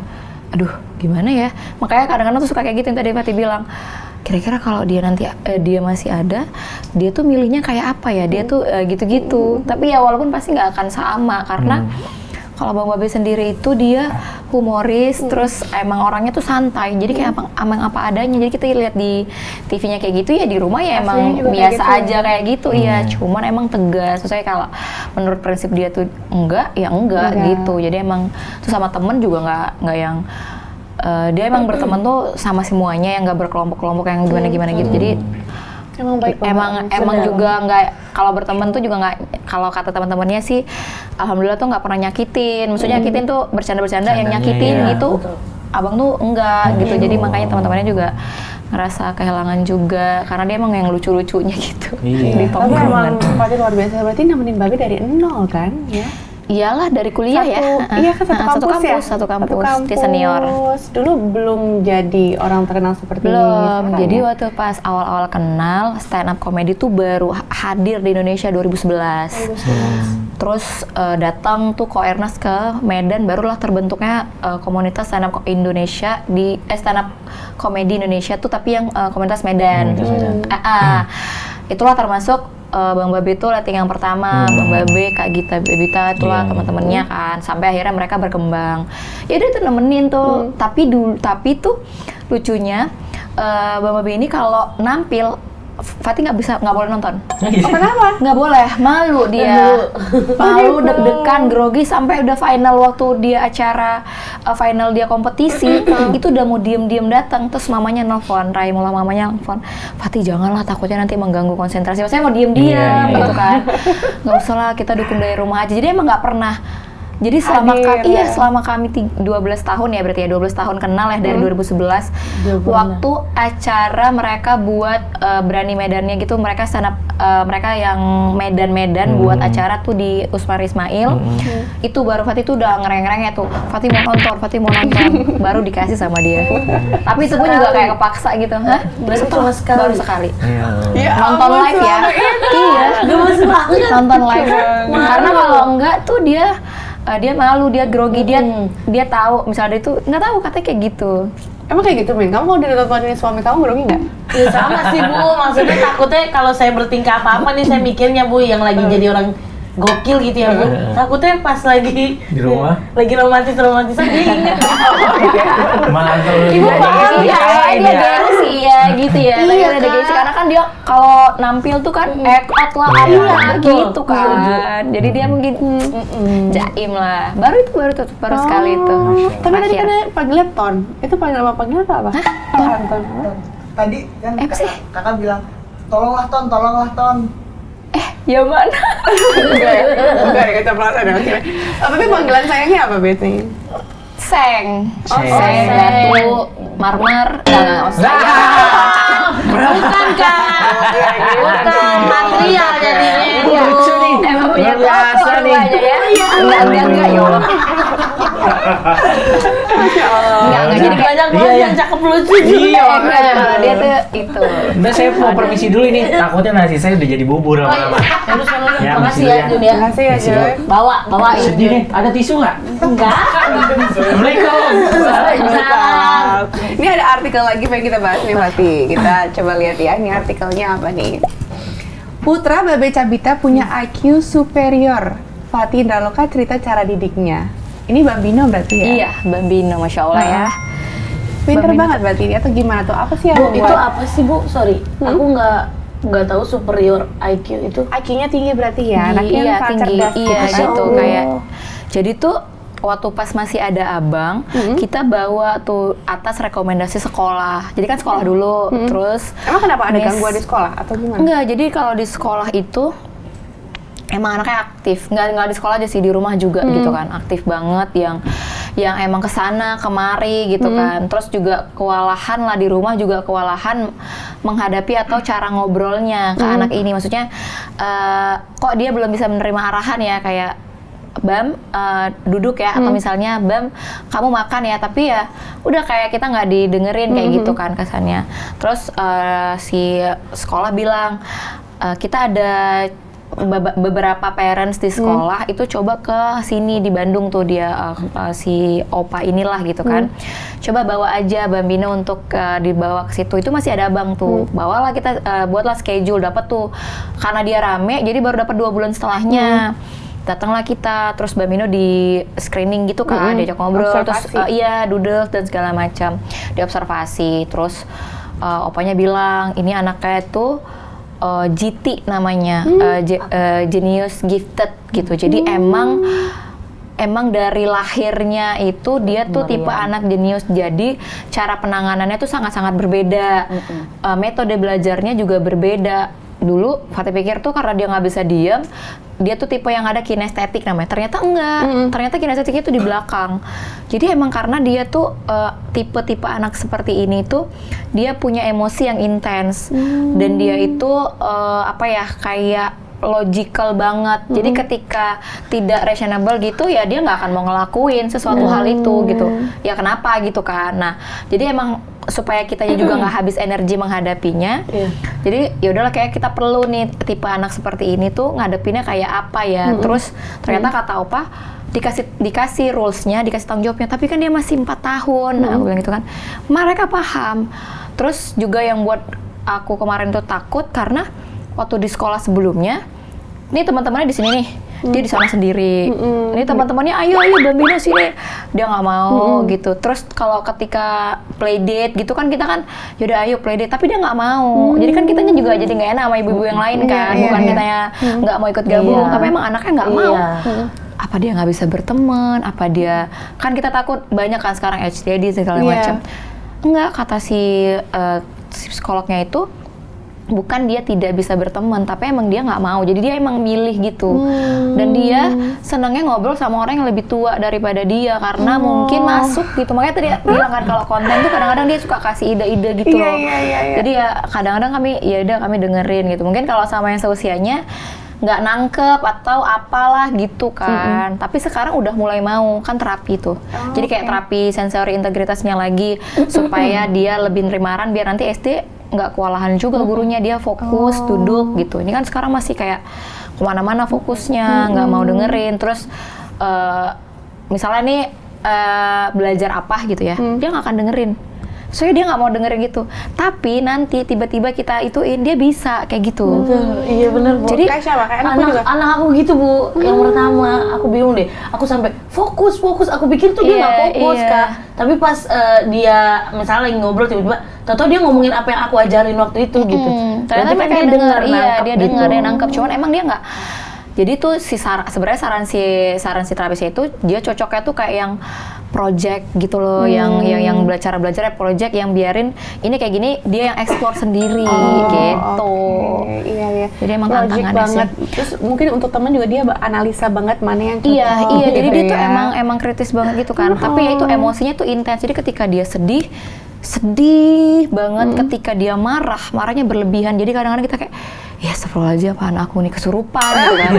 A: Aduh gimana ya, makanya kadang-kadang tuh suka kayak gitu yang tadi Fatih bilang, kira-kira kalau dia nanti dia masih ada, dia tuh milihnya kayak apa ya, dia tuh gitu-gitu. Tapi ya walaupun pasti nggak akan sama, karena kalau Bang Babe sendiri itu dia humoris, terus emang orangnya tuh santai, jadi kayak emang apa adanya. Jadi kita lihat di TV-nya kayak gitu, ya di rumah ya emang biasa kayak aja kayak gitu ya. Cuman emang tegas, maksudnya kalau menurut prinsip dia tuh enggak gitu. Jadi emang tuh sama temen juga nggak yang dia emang berteman tuh sama semuanya, yang nggak berkelompok-kelompok yang gimana gitu. Jadi
B: Emang baik banget.
A: Emang juga nggak, kalau berteman tuh juga nggak, kalau kata teman-temannya sih alhamdulillah tuh nggak pernah nyakitin. Maksudnya nyakitin tuh bercanda-bercanda, yang nyakitin gitu abang tuh enggak gitu. Jadi makanya teman-temannya juga ngerasa kehilangan juga, karena dia emang yang lucu-lucunya gitu di
B: Tapi
A: tongkrongan.
B: emang Fatih luar biasa, berarti nemenin Babe dari nol kan ya?
A: Iyalah, dari kuliah
B: Iya kan, satu kampus
A: dia senior.
B: Dulu belum jadi orang terkenal seperti
A: Belum,
B: sekarang,
A: jadi
B: ya?
A: waktu pas awal-awal kenal stand up comedy tuh baru hadir di Indonesia 2011. Terus datang tuh Koernas ke Medan, barulah terbentuknya komunitas stand up Indonesia di stand up comedy Indonesia tuh, tapi yang komunitas Medan. Itulah termasuk Bang Babe itu letting yang pertama, Bang Babe, Kak Gita, Bebita, itulah teman-temannya kan, sampai akhirnya mereka berkembang. Ya udah tuh nemenin tuh, tapi tuh lucunya Bang Babe ini kalau nampil, Fatih nggak boleh nonton.
B: Oh, kenapa?
A: Nggak boleh, malu dia, malu, deg-degan, grogi, sampai udah final waktu dia acara final dia kompetisi, itu udah mau diem-diem datang, terus mamanya nelfon, Raimullah mamanya nelfon, Fatih janganlah, takutnya nanti mengganggu konsentrasi. Maksudnya mau diem-diem gitu kan, nggak usah lah, kita dukung dari rumah aja. Jadi emang nggak pernah. Jadi selama kami 12 tahun ya, berarti ya 12 tahun kenal ya, dari 2011 waktu acara mereka buat Berani Medannya gitu, mereka stand up, mereka yang Medan buat acara tuh di Usmar Ismail. Itu baru Fatih tuh udah ngereng-ngereng ya tuh, Fatih mau nonton baru dikasih sama dia. Tapi itu pun juga kayak kepaksa gitu. Hah? Baru sekali. Nonton live ya. Iya, nonton live. Karena kalau enggak tuh dia malu, dia grogi, dia tahu misalnya dia itu nggak tahu, katanya kayak gitu.
B: Emang kayak gitu, Min? Kamu kalau ditontonin suami kamu grogi nggak?
D: Ya sama sih Bu, maksudnya takutnya kalau saya bertingkah apa-apa nih, saya mikirnya Bu yang lagi jadi orang gokil gitu ya Bu. Takutnya pas lagi
C: Di rumah?
D: lagi romantis-romantisan dia inget.
C: Malah kalau
A: Ibu paham ya, dia
C: ya.
A: gengsi sih ya gitu ya. Lagi ada gengsi karena kan dia kalau nampil tuh kan act out lah apa gitu kan. Jadi dia mungkin jaim lah. Baru sekali itu.
B: Tapi tadi kan panggilnya Ton. Itu panggil nama panggilan apa? Ton.
E: Tadi kan
A: Apa sih?
E: kakak bilang, tolonglah Ton.
A: Ya mana?
B: Enggak, keceplosan ya. Tapi panggilan sayangnya apa biasanya?
A: Seng.
C: Seng.
A: Seng, batu, marmer,
D: Bukan kan? Bukan material jadinya.
C: Lucu nih.
A: Emang punya
C: Luar biasa
A: toko
C: nih.
A: rupanya ya? Enggak, ya Allah. Enggak, jadi
D: Banyak banget yang cakep lucu.
C: Iya,
A: enggak, dia tuh itu.
C: Udah saya mau permisi dulu ini, takutnya nasi saya udah jadi bubur lama-lama.
D: Terus
C: Ya,
D: makasih
C: makasih
D: ya
C: ya.
D: Jun ya.
B: Makasih ya, Joy.
D: Bawa
C: Sedih nih, ada tisu nggak?
D: Enggak.
C: Assalamualaikum.
D: Salam.
B: Ini ada artikel lagi pengen kita bahas nih, Fati. Kita coba lihat ya, ini artikelnya apa nih. Putra Babe Cabita punya IQ superior. Fati Indraloka cerita cara didiknya. Ini Bambino berarti ya?
A: Iya, Bambino, Masya Allah ya.
B: Pinter
A: Bambino.
B: banget berarti atau gimana tuh? Apa sih yang
D: Bu, itu
B: membuat
D: apa sih Bu? Sorry, aku nggak tahu superior IQ itu.
B: IQ-nya tinggi berarti ya? Anaknya
A: Iya,
B: sangat
A: tinggi.
B: cerdas
A: Iya,
B: kan?
A: gitu
D: Oh.
A: kayak. Jadi tuh waktu pas masih ada abang, kita bawa tuh atas rekomendasi sekolah. Jadi kan sekolah dulu, terus
B: Emang kenapa ada
A: Miss-
B: gangguan di sekolah atau gimana?
A: enggak, jadi kalau di sekolah itu emang anaknya aktif, nggak di sekolah aja sih, di rumah juga gitu kan, aktif banget yang emang kesana kemari gitu kan, terus juga kewalahan lah di rumah, juga kewalahan menghadapi atau cara ngobrolnya ke anak ini, maksudnya kok dia belum bisa menerima arahan ya, kayak Bam duduk ya, atau misalnya Bam kamu makan ya, tapi ya udah kayak kita nggak didengerin kayak gitu kan kesannya. Terus si sekolah bilang kita ada beberapa parents di sekolah itu coba ke sini di Bandung tuh dia si opa inilah gitu kan, coba bawa aja Bambino untuk dibawa ke situ. Itu masih ada abang tuh, bawalah kita buatlah schedule, dapat tuh karena dia rame jadi baru dapat 2 bulan setelahnya. Datanglah kita, terus Bambino di screening gitu kan, diajak ngobrol, terus iya doodles dan segala macam, diobservasi. Terus opanya bilang ini anaknya tuh GT namanya, Genius Gifted gitu. Jadi emang dari lahirnya itu dia tuh tipe anak jenius. Jadi cara penanganannya tuh sangat-sangat berbeda. Metode belajarnya juga berbeda. Dulu Fatih pikir tuh karena dia nggak bisa diam, dia tuh tipe yang ada kinestetik namanya. Ternyata enggak. Ternyata kinestetiknya tuh di belakang. Jadi emang karena dia tuh tipe-tipe anak seperti ini tuh dia punya emosi yang intens dan dia itu kayak logical banget. Jadi ketika tidak reasonable gitu ya dia nggak akan mau ngelakuin sesuatu hal itu gitu. Ya kenapa gitu kan. Nah, jadi emang supaya kitanya juga nggak habis energi menghadapinya. Jadi ya udahlah, kayak kita perlu nih tipe anak seperti ini tuh ngadepinnya kayak apa ya. Terus ternyata kata opa dikasih rules-nya, dikasih tanggung jawabnya, tapi kan dia masih 4 tahun. Nah, aku bilang gitu kan. Mereka paham. Terus juga yang buat aku kemarin tuh takut karena waktu di sekolah sebelumnya, nih teman-temannya di sini nih, dia di sana sendiri. Ini teman-temannya, ayo Bambino sini, dia nggak mau gitu. Terus kalau ketika play date gitu kan kita kan, yaudah ayo play date, tapi dia nggak mau. Jadi kan kitanya juga jadi nggak enak sama ibu-ibu yang lain kan, bukan kitanya nggak mau ikut gabung, tapi emang anaknya nggak mau. Apa dia nggak bisa berteman? Apa dia, kan kita takut banyak kan sekarang HDD segala macam. Enggak, kata si psikolognya itu, bukan dia tidak bisa berteman, tapi emang dia nggak mau. Jadi dia emang milih gitu. Dan dia senangnya ngobrol sama orang yang lebih tua daripada dia karena mungkin masuk gitu. Makanya tadi bilang kan kalau konten tuh kadang-kadang dia suka kasih ide-ide gitu loh. Jadi ya kadang-kadang kami dengerin gitu. Mungkin kalau sama yang seusianya nggak nangkep atau apalah gitu kan. Tapi sekarang udah mulai mau kan terapi tuh. Jadi kayak terapi sensori integritasnya lagi supaya dia lebih nerimaran biar nanti SD nggak kewalahan juga gurunya, dia fokus duduk gitu. Ini kan sekarang masih kayak kemana-mana fokusnya, nggak mau dengerin. Terus misalnya nih belajar apa gitu ya, dia nggak akan dengerin. Soalnya dia nggak mau dengerin gitu. Tapi nanti tiba-tiba kita ituin dia bisa kayak gitu.
D: Iya bener Bu.
A: Jadi
B: Kayak siapa? Kayak anakku juga.
D: Anak aku gitu Bu, yang pertama aku bingung deh. Aku sampai fokus. Aku pikir tuh dia nggak fokus Kak. Tapi pas dia misalnya lagi ngobrol tiba-tiba, tau dia ngomongin apa yang aku ajarin waktu itu gitu.
A: Ternyata
D: Berarti
A: mereka
D: dia
A: denger, iya
D: nangkep
A: dia
D: gitu.
A: denger, dia nangkep. Cuman emang dia nggak. Jadi tuh sebenarnya saran si terapisnya itu dia cocoknya tuh kayak yang project gitu loh, yang belajar project yang biarin ini kayak gini dia yang explore sendiri gitu.
B: Okay. Iya.
A: Jadi emang
B: Project
A: tantangannya
B: banget.
A: sih.
B: Terus mungkin untuk teman juga dia analisa banget mana yang cocok.
A: Iya, jadi
B: gitu
A: dia tuh
B: ya.
A: emang kritis banget gitu kan. Tapi ya itu emosinya tuh intens. Jadi ketika dia sedih banget, ketika dia marahnya berlebihan. Jadi kadang-kadang kita kayak, ya astagfirullahaladzim, apaan aku nih kesurupan gitu kan.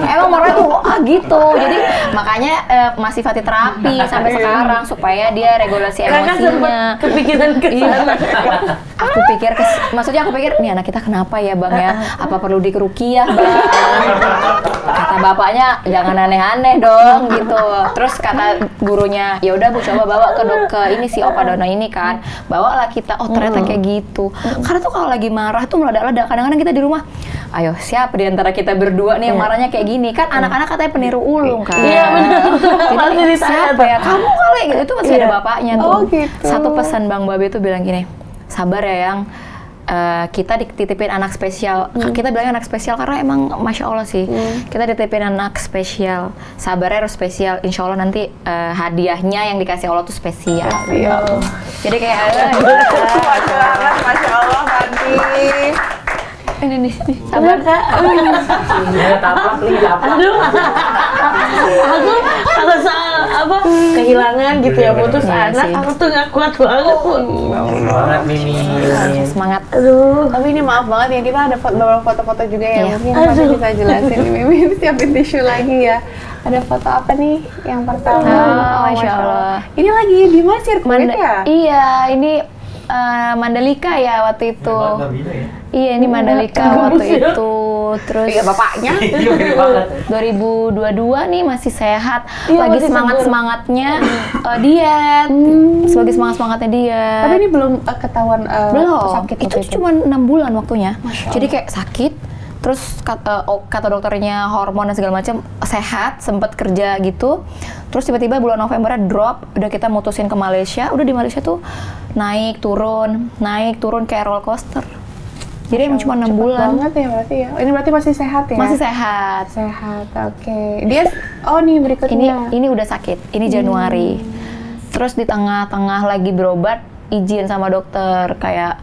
A: Emang marahnya tuh gitu. Jadi makanya masih Fatih terapi sampai sekarang supaya dia regulasi emosinya.
D: Kepikiran ke sana.
A: Aku pikir nih anak kita kenapa ya Bang ya? Apa perlu dikerukiah Bang? Kata bapaknya jangan aneh-aneh dong gitu. Terus kata gurunya, ya udah Bu coba bawa ke ini si Opa Dona ini kan. Bawalah kita, oh ternyata kayak gitu. Karena tuh kalau lagi marah tuh meledak-ledak. Kadang-kadang kita di rumah, ayo siapa di antara kita berdua nih yang marahnya kayak gini? Kan anak-anak katanya peniru ulung kan.
D: Iya benar.
A: Jadi siapa ya? Kamu kali gitu. Itu masih ada bapaknya tuh.
B: Oh, gitu.
A: Satu pesan Bang Babe tuh bilang gini, sabar ya yang kita dititipin anak spesial. Kita bilangnya anak spesial karena emang Masya Allah sih. Kita dititipin anak spesial. Sabarnya harus spesial. Insya Allah nanti hadiahnya yang dikasih Allah tuh spesial. Jadi kayak
B: Masya Allah, Fanti.
A: ini nih.
D: Sabar Kak.
C: Ada taplak nih, taplak.
D: Aduh. Aku kalau soal apa kehilangan gitu ya putus
A: Iya
D: anak,
A: sih.
D: aku tuh nggak kuat banget Bu.
C: Semangat Mimi.
A: Semangat.
D: Aduh.
B: Tapi ini maaf banget ya, kita ada beberapa foto-foto juga ya.
A: Iya.
B: Mungkin Fanti bisa jelasin nih, Mimi siapin tisu lagi ya. Ada foto apa nih yang pertama?
A: Masya Allah.
B: Ini lagi di mana sirkuit ya?
A: Iya, ini Mandalika ya waktu itu. Iya, ini Mandalika waktu itu. Terus
B: Iya, bapaknya.
A: 2022 nih masih sehat,
D: Iya,
A: lagi
D: masih
A: semangat-semangatnya diet. Sebagai semangat-semangatnya diet.
B: Tapi ini belum ketahuan
A: Belum,
B: sakit
A: itu
B: waktu
A: cuma 6 bulan waktunya. Jadi kayak sakit, terus kata dokternya hormon dan segala macam sehat, sempat kerja gitu. Terus tiba-tiba bulan Novembernya drop, udah kita mutusin ke Malaysia. Udah di Malaysia tuh naik turun kayak roller coaster. Jadi emang cuma 6 bulan.
B: banget ya berarti ya. Ini berarti masih sehat ya?
A: Masih sehat.
B: Sehat, oke. Dia, nih berikutnya.
A: Ini udah sakit, ini Januari. Terus di tengah-tengah lagi berobat, izin sama dokter kayak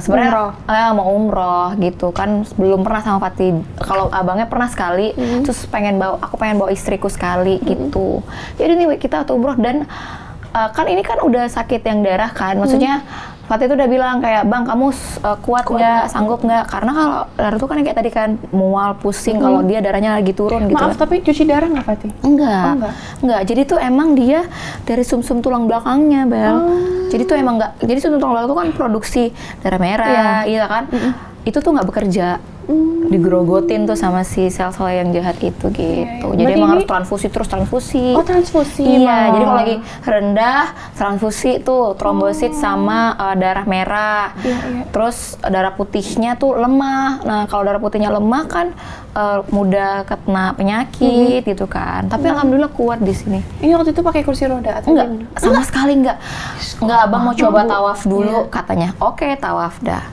A: sebenarnya mau umroh gitu kan, belum pernah sama Fatih. Kalau abangnya pernah sekali, terus aku pengen bawa istriku sekali gitu. Jadi nih kita tuh umroh dan kan ini kan udah sakit yang darah kan, maksudnya Fatih tuh udah bilang kayak, Bang kamu kuat nggak, sanggup nggak? Karena kalau darah tuh kan kayak tadi kan mual, pusing kalau dia darahnya lagi turun gitu.
B: Maaf, tapi cuci darah nggak Fatih?
A: Enggak. Jadi tuh emang dia dari sumsum tulang belakangnya, Bel. Jadi tuh emang nggak. Jadi sumsum tulang belakang tuh kan produksi darah merah, iya kan? Itu tuh nggak bekerja. Digerogotin tuh sama si sel-sel yang jahat itu gitu. Jadi
B: Berarti
A: emang
B: ini-
A: harus transfusi.
B: Oh, transfusi.
A: Iya, jadi kalau lagi rendah transfusi tuh trombosit sama darah merah. Terus darah putihnya tuh lemah. Nah, kalau darah putihnya lemah kan mudah kena penyakit gitu kan. Tapi alhamdulillah kuat di sini.
B: Ini waktu itu pakai kursi roda atau
A: Enggak,
B: gimana?
A: sama sekali enggak. Enggak, Abang mau coba tawaf dulu katanya. Oke, tawaf dah.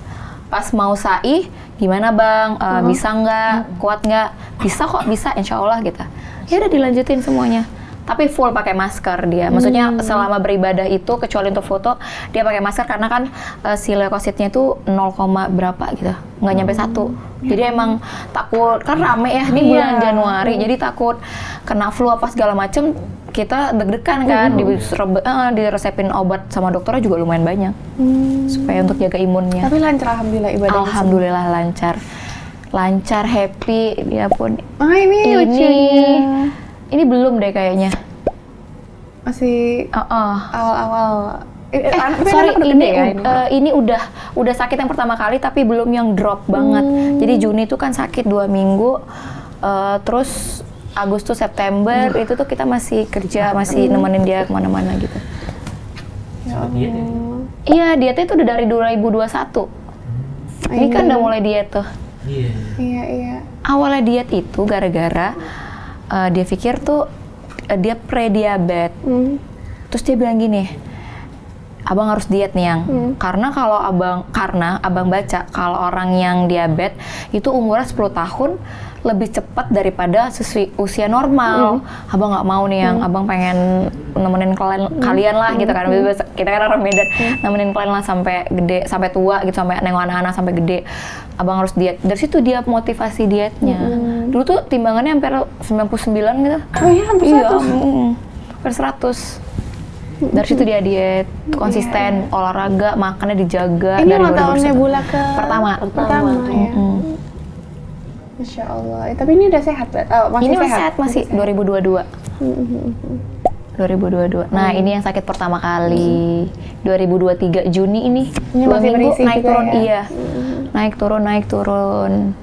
A: Pas mau sa'i, gimana Bang? Bisa nggak? Kuat nggak? Bisa kok, bisa insya Allah gitu. Ya udah dilanjutin semuanya. Tapi full pakai masker dia. Maksudnya selama beribadah itu, kecuali untuk foto, dia pakai masker karena kan si leukositnya itu 0, berapa gitu. Nggak nyampe 1. Jadi emang takut, kan rame ya, ini bulan Januari, jadi takut kena flu apa segala macem. Kita deg-degan kan, diresepin obat sama dokternya juga lumayan banyak. Supaya untuk jaga imunnya.
B: Tapi lancar alhamdulillah ibadahnya.
A: Alhamdulillah lancar, happy dia pun.
B: Ini lucunya.
A: Ini belum deh kayaknya.
B: Masih awal-awal.
A: Sorry, ini udah sakit yang pertama kali tapi belum yang drop banget. Jadi Juni tuh kan sakit 2 minggu, terus Agustus September itu tuh kita masih kerja, masih nemenin dia kemana-mana gitu.
B: Ya Allah.
A: Iya, dietnya itu udah dari 2021. Ini kan udah mulai diet tuh.
B: Iya.
A: Awalnya diet itu gara-gara dia pikir tuh dia pre-diabetes. Terus dia bilang gini, abang harus diet nih yang, karena abang baca kalau orang yang diabetes itu umurnya 10 tahun lebih cepat daripada usia normal. Abang nggak mau nih yang, abang pengen nemenin kalian lah gitu kan. Kita kan orang Medan, nemenin kalian lah sampai gede, sampai tua gitu, sampai nengok anak-anak sampai gede. Abang harus diet. Dari situ dia motivasi dietnya. Dulu tuh timbangannya hampir 99 gitu.
B: Oh iya, hampir 100.
A: Hampir 100. Dari situ dia diet, konsisten, olahraga, makannya dijaga.
B: Ini
A: dari
B: ulang tahunnya Bula ke
A: pertama
B: ya. Masya Allah. Tapi ini udah sehat, masih
A: ini
B: sehat?
A: masih 2022. 2022. Nah, ini yang sakit pertama kali 2023 Juni ini.
B: Ini
A: 2
B: masih
A: minggu
B: berisi
A: naik
B: juga
A: turun,
B: ya?
A: iya. Naik turun.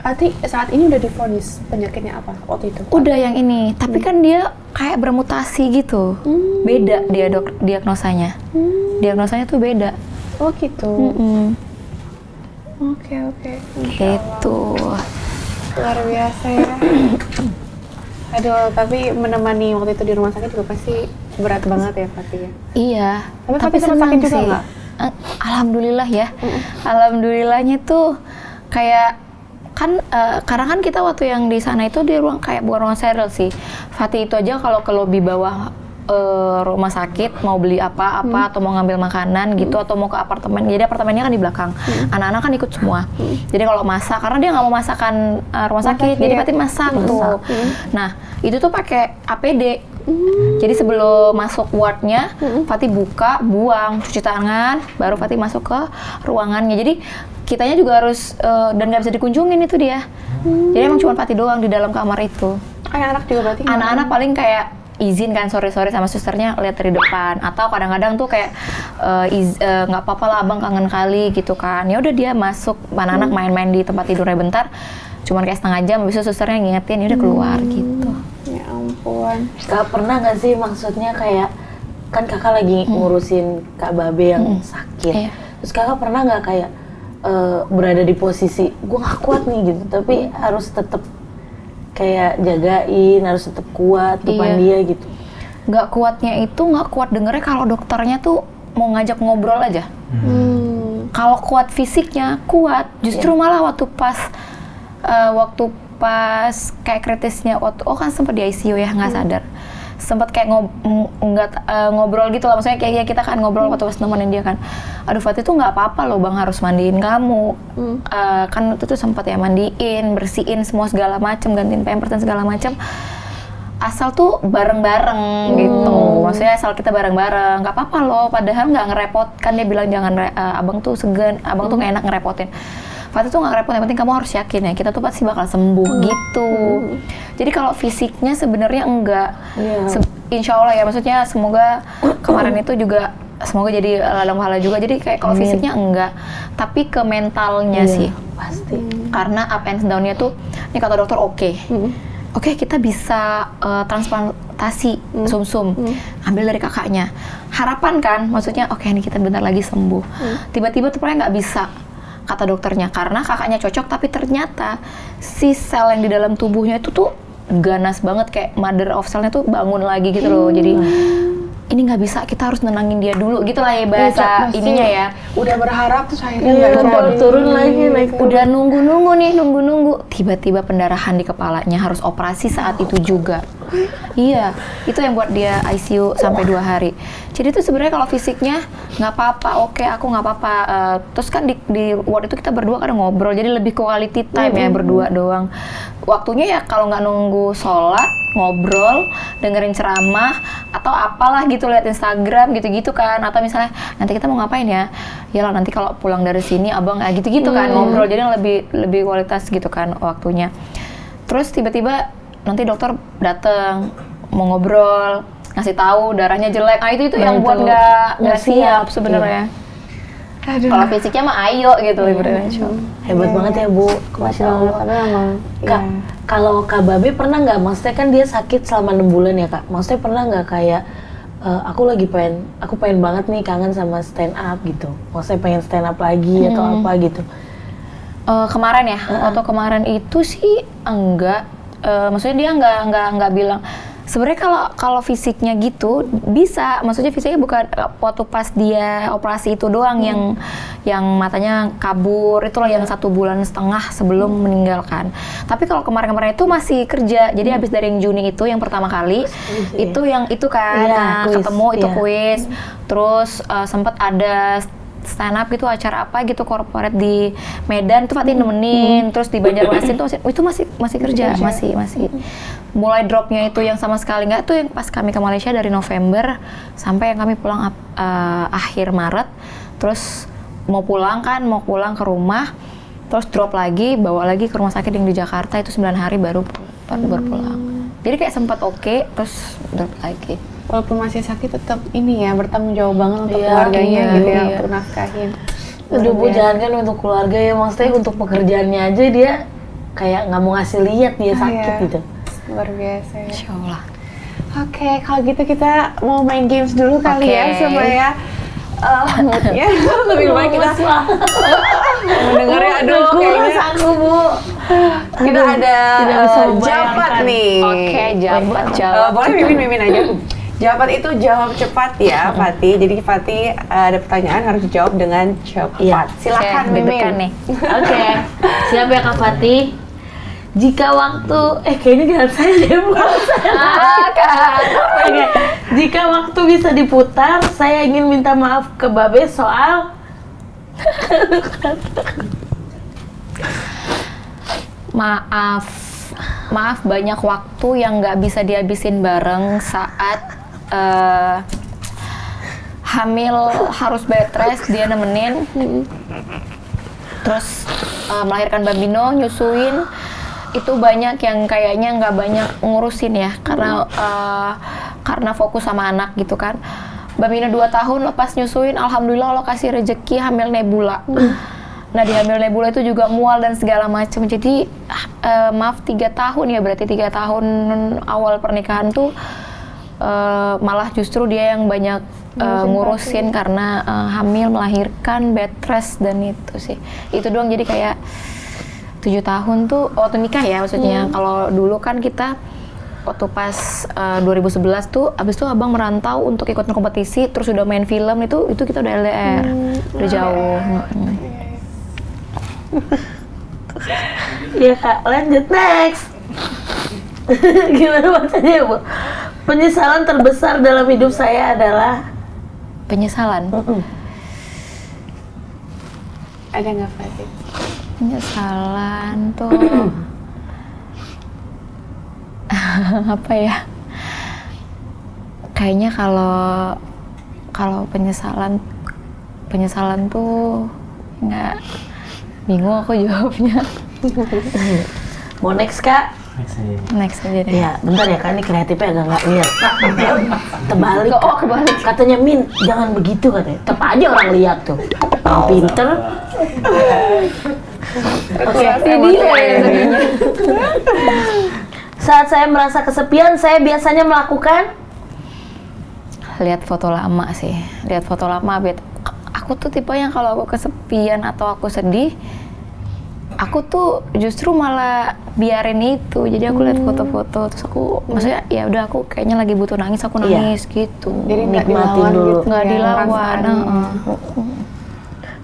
B: Berarti saat ini udah divonis penyakitnya apa waktu itu?
A: Udah yang ini, tapi kan dia kayak bermutasi gitu. Beda dia diagnosanya. Diagnosanya tuh beda.
B: Oh gitu. Oke.
A: Gitu.
B: Luar biasa ya. Aduh, tapi menemani waktu itu di rumah sakit juga pasti berat banget ya Fatih ya?
A: Iya.
B: Tapi Fatih sempat sakit juga nggak?
A: Alhamdulillah ya. Alhamdulillahnya tuh kayak kan karena kan kita waktu yang di sana itu di ruang kayak bukan ruang steril sih. Fatih itu aja kalau ke lobi bawah rumah sakit mau beli apa-apa atau mau ngambil makanan gitu atau mau ke apartemen. Jadi apartemennya kan di belakang. Anak-anak kan ikut semua. Jadi kalau masak karena dia nggak mau masakan rumah sakit, jadi Fatih masak tuh. Nah, itu tuh pakai APD. Jadi sebelum masuk wardnya, Fatih buka, buang, cuci tangan, baru Fatih masuk ke ruangannya. Jadi kitanya juga harus dan nggak bisa dikunjungin itu dia. Jadi emang cuma Fatih doang di dalam kamar itu.
B: Anak-anak juga berarti?
A: Anak-anak paling kayak izin kan sore-sore sama susternya lihat dari depan, atau kadang-kadang tuh kayak nggak apa-apa lah abang kangen kali gitu kan. Ya udah dia masuk, anak-anak main-main di tempat tidurnya bentar, cuman kayak setengah jam, habis itu susternya ngingetin, ya udah keluar gitu.
B: Ya ampun.
D: Kak pernah nggak sih maksudnya kayak kan kakak lagi ngurusin Kak Babe yang sakit, terus kakak pernah nggak kayak berada di posisi gue nggak kuat nih gitu, tapi harus tetap kayak jagain, harus tetap kuat depan dia gitu.
A: Nggak kuatnya itu nggak kuat dengernya kalau dokternya tuh mau ngajak ngobrol aja. Kalau kuat fisiknya kuat, justru malah waktu pas kayak kritisnya waktu kan sempat di ICU ya nggak sadar, sempat kayak ngobrol gitu lah, maksudnya kayak kita kan ngobrol waktu pas nemenin dia kan, aduh Fatih tuh nggak apa-apa loh bang harus mandiin kamu, kan itu tuh sempat ya mandiin, bersihin semua segala macem, gantiin pampers dan segala macem, asal tuh bareng-bareng gitu, maksudnya asal kita bareng-bareng, nggak apa-apa loh, padahal nggak ngerepotkan, dia bilang jangan abang tuh segan, abang tuh nggak enak ngerepotin. Fatih tuh nggak repot, yang penting kamu harus yakin ya, kita tuh pasti bakal sembuh gitu. Jadi kalau fisiknya sebenarnya enggak, insya Allah ya, maksudnya semoga kemarin itu juga, semoga jadi ladang pahala juga, jadi kayak kalau fisiknya enggak, tapi ke mentalnya sih.
D: Pasti.
A: Karena up and down-nya tuh, ini kata dokter oke, kita bisa transplantasi sumsum, ambil dari kakaknya. Harapan kan, maksudnya oke nih kita bentar lagi sembuh. Tiba-tiba tuh pokoknya nggak bisa, kata dokternya, karena kakaknya cocok, tapi ternyata si sel yang di dalam tubuhnya itu tuh ganas banget, kayak mother of cell-nya tuh bangun lagi gitu loh. Jadi ini nggak bisa, kita harus nenangin dia dulu gitu lah ya bahasa ininya ya.
B: Udah berharap terus akhirnya nggak
D: turun lagi, naik turun.
A: Udah nunggu, tiba-tiba pendarahan di kepalanya, harus operasi saat itu juga. Iya, itu yang buat dia ICU sampai 2 hari. Jadi itu sebenarnya kalau fisiknya nggak apa-apa, oke aku nggak apa-apa. Terus kan di ward itu kita berdua kadang ngobrol, jadi lebih quality time ya berdua doang. Waktunya ya kalau nggak nunggu sholat, ngobrol, dengerin ceramah, atau apalah gitu, lihat Instagram gitu-gitu kan. Atau misalnya nanti kita mau ngapain ya? Yalah nanti kalau pulang dari sini abang gitu-gitu kan, ngobrol. Jadi yang lebih kualitas gitu kan waktunya. Terus tiba-tiba nanti dokter datang mau ngobrol, ngasih tahu darahnya jelek. Itu yang buat nggak siap sebenarnya. Kalau fisiknya mah ayo gitu ibaratnya.
D: Hebat banget ya Bu, Masya Allah.
B: Tapi memang
D: Kak, kalau Kak Babe pernah nggak, maksudnya kan dia sakit selama 6 bulan ya Kak, maksudnya pernah nggak kayak aku pengen banget nih kangen sama stand up gitu. Maksudnya pengen stand up lagi atau apa gitu.
A: Kemarin ya, waktu kemarin itu sih enggak. Maksudnya dia enggak bilang. Sebenarnya kalau fisiknya gitu bisa, maksudnya fisiknya bukan waktu pas dia operasi itu doang yang matanya kabur itu loh yang 1,5 bulan sebelum meninggalkan. Tapi kalau kemarin-kemarin itu masih kerja, jadi habis dari yang Juni itu yang pertama kali itu yang itu kan ketemu itu kuis, terus sempat ada stand up gitu, acara apa gitu corporate di Medan tuh Fatih nemenin, terus di Banjarmasin tuh itu masih kerja, masih mulai dropnya itu yang sama sekali nggak tuh yang pas kami ke Malaysia dari November sampai yang kami pulang akhir Maret, terus mau pulang ke rumah, terus drop lagi, bawa lagi ke rumah sakit yang di Jakarta itu 9 hari baru pulang. Jadi kayak sempat oke, terus drop lagi.
B: Walaupun masih sakit tetap ini ya bertanggung jawab banget untuk keluarganya gitu ya, untuk nafkahin.
D: Aduh Bu, jangan kan untuk keluarga ya, maksudnya untuk pekerjaannya aja dia kayak nggak mau ngasih lihat dia sakit gitu.
B: Luar biasa ya.
A: Insya Allah.
B: Oke, kalau gitu kita mau main games dulu kali ya supaya moodnya lebih baik kita mendengarnya. Aduh, kayaknya
D: aku Bu.
B: Kita ada jawaban nih.
A: Oke, jawaban.
B: Boleh mimin aja. Jawaban itu jawab cepat ya, Fatih. Jadi Fatih ada pertanyaan harus dijawab dengan cepat. Silakan Mimin.
A: Nih.
D: Oke. Siap ya Kak Fatih? Jika waktu kayaknya jangan saya deh, bukan saya. Jika waktu bisa diputar, saya ingin minta maaf ke Babe soal
A: maaf banyak waktu yang nggak bisa dihabisin bareng saat hamil harus bed rest, dia nemenin, terus melahirkan Bambino, nyusuin, itu banyak yang kayaknya nggak banyak ngurusin ya karena fokus sama anak gitu kan. Bambino 2 tahun lepas nyusuin, alhamdulillah Allah kasih rezeki hamil Nebula. Nah di hamil Nebula itu juga mual dan segala macam. Jadi maaf 3 tahun ya, berarti 3 tahun awal pernikahan tuh malah justru dia yang banyak ngurusin karena hamil, melahirkan, bed rest dan itu sih. Itu doang, jadi kayak 7 tahun tuh waktu nikah ya maksudnya. Kalau dulu kan kita waktu pas 2011 tuh abis itu abang merantau untuk ikut kompetisi, terus udah main film itu kita udah LDR, udah jauh.
D: Ya Kak, lanjut next. Gimana bacanya Bu? Penyesalan terbesar dalam hidup saya adalah
A: penyesalan.
B: Ada nggak Fatih?
A: Penyesalan tuh apa ya? Kayaknya kalau penyesalan tuh nggak, bingung aku jawabnya.
D: Mau next Kak?
A: Next aja deh.
D: Ya, bentar ya Kak, ini kreatifnya agak nggak lihat. Terbalik.
A: Kebalik.
D: Katanya Min, jangan begitu katanya. Tetap aja orang lihat tuh. Pinter. Oke, saat saya merasa kesepian, saya biasanya melakukan
A: lihat foto lama sih. Lihat foto lama. Aku tuh tipe yang kalau aku kesepian atau aku sedih, aku tuh justru malah biarin itu. Jadi aku lihat foto-foto, terus aku maksudnya ya udah aku kayaknya lagi butuh nangis, aku nangis gitu.
B: Jadi nggak
D: Nikmatin
B: dilawan
D: dulu.
B: gitu,
A: Nggak dilawan.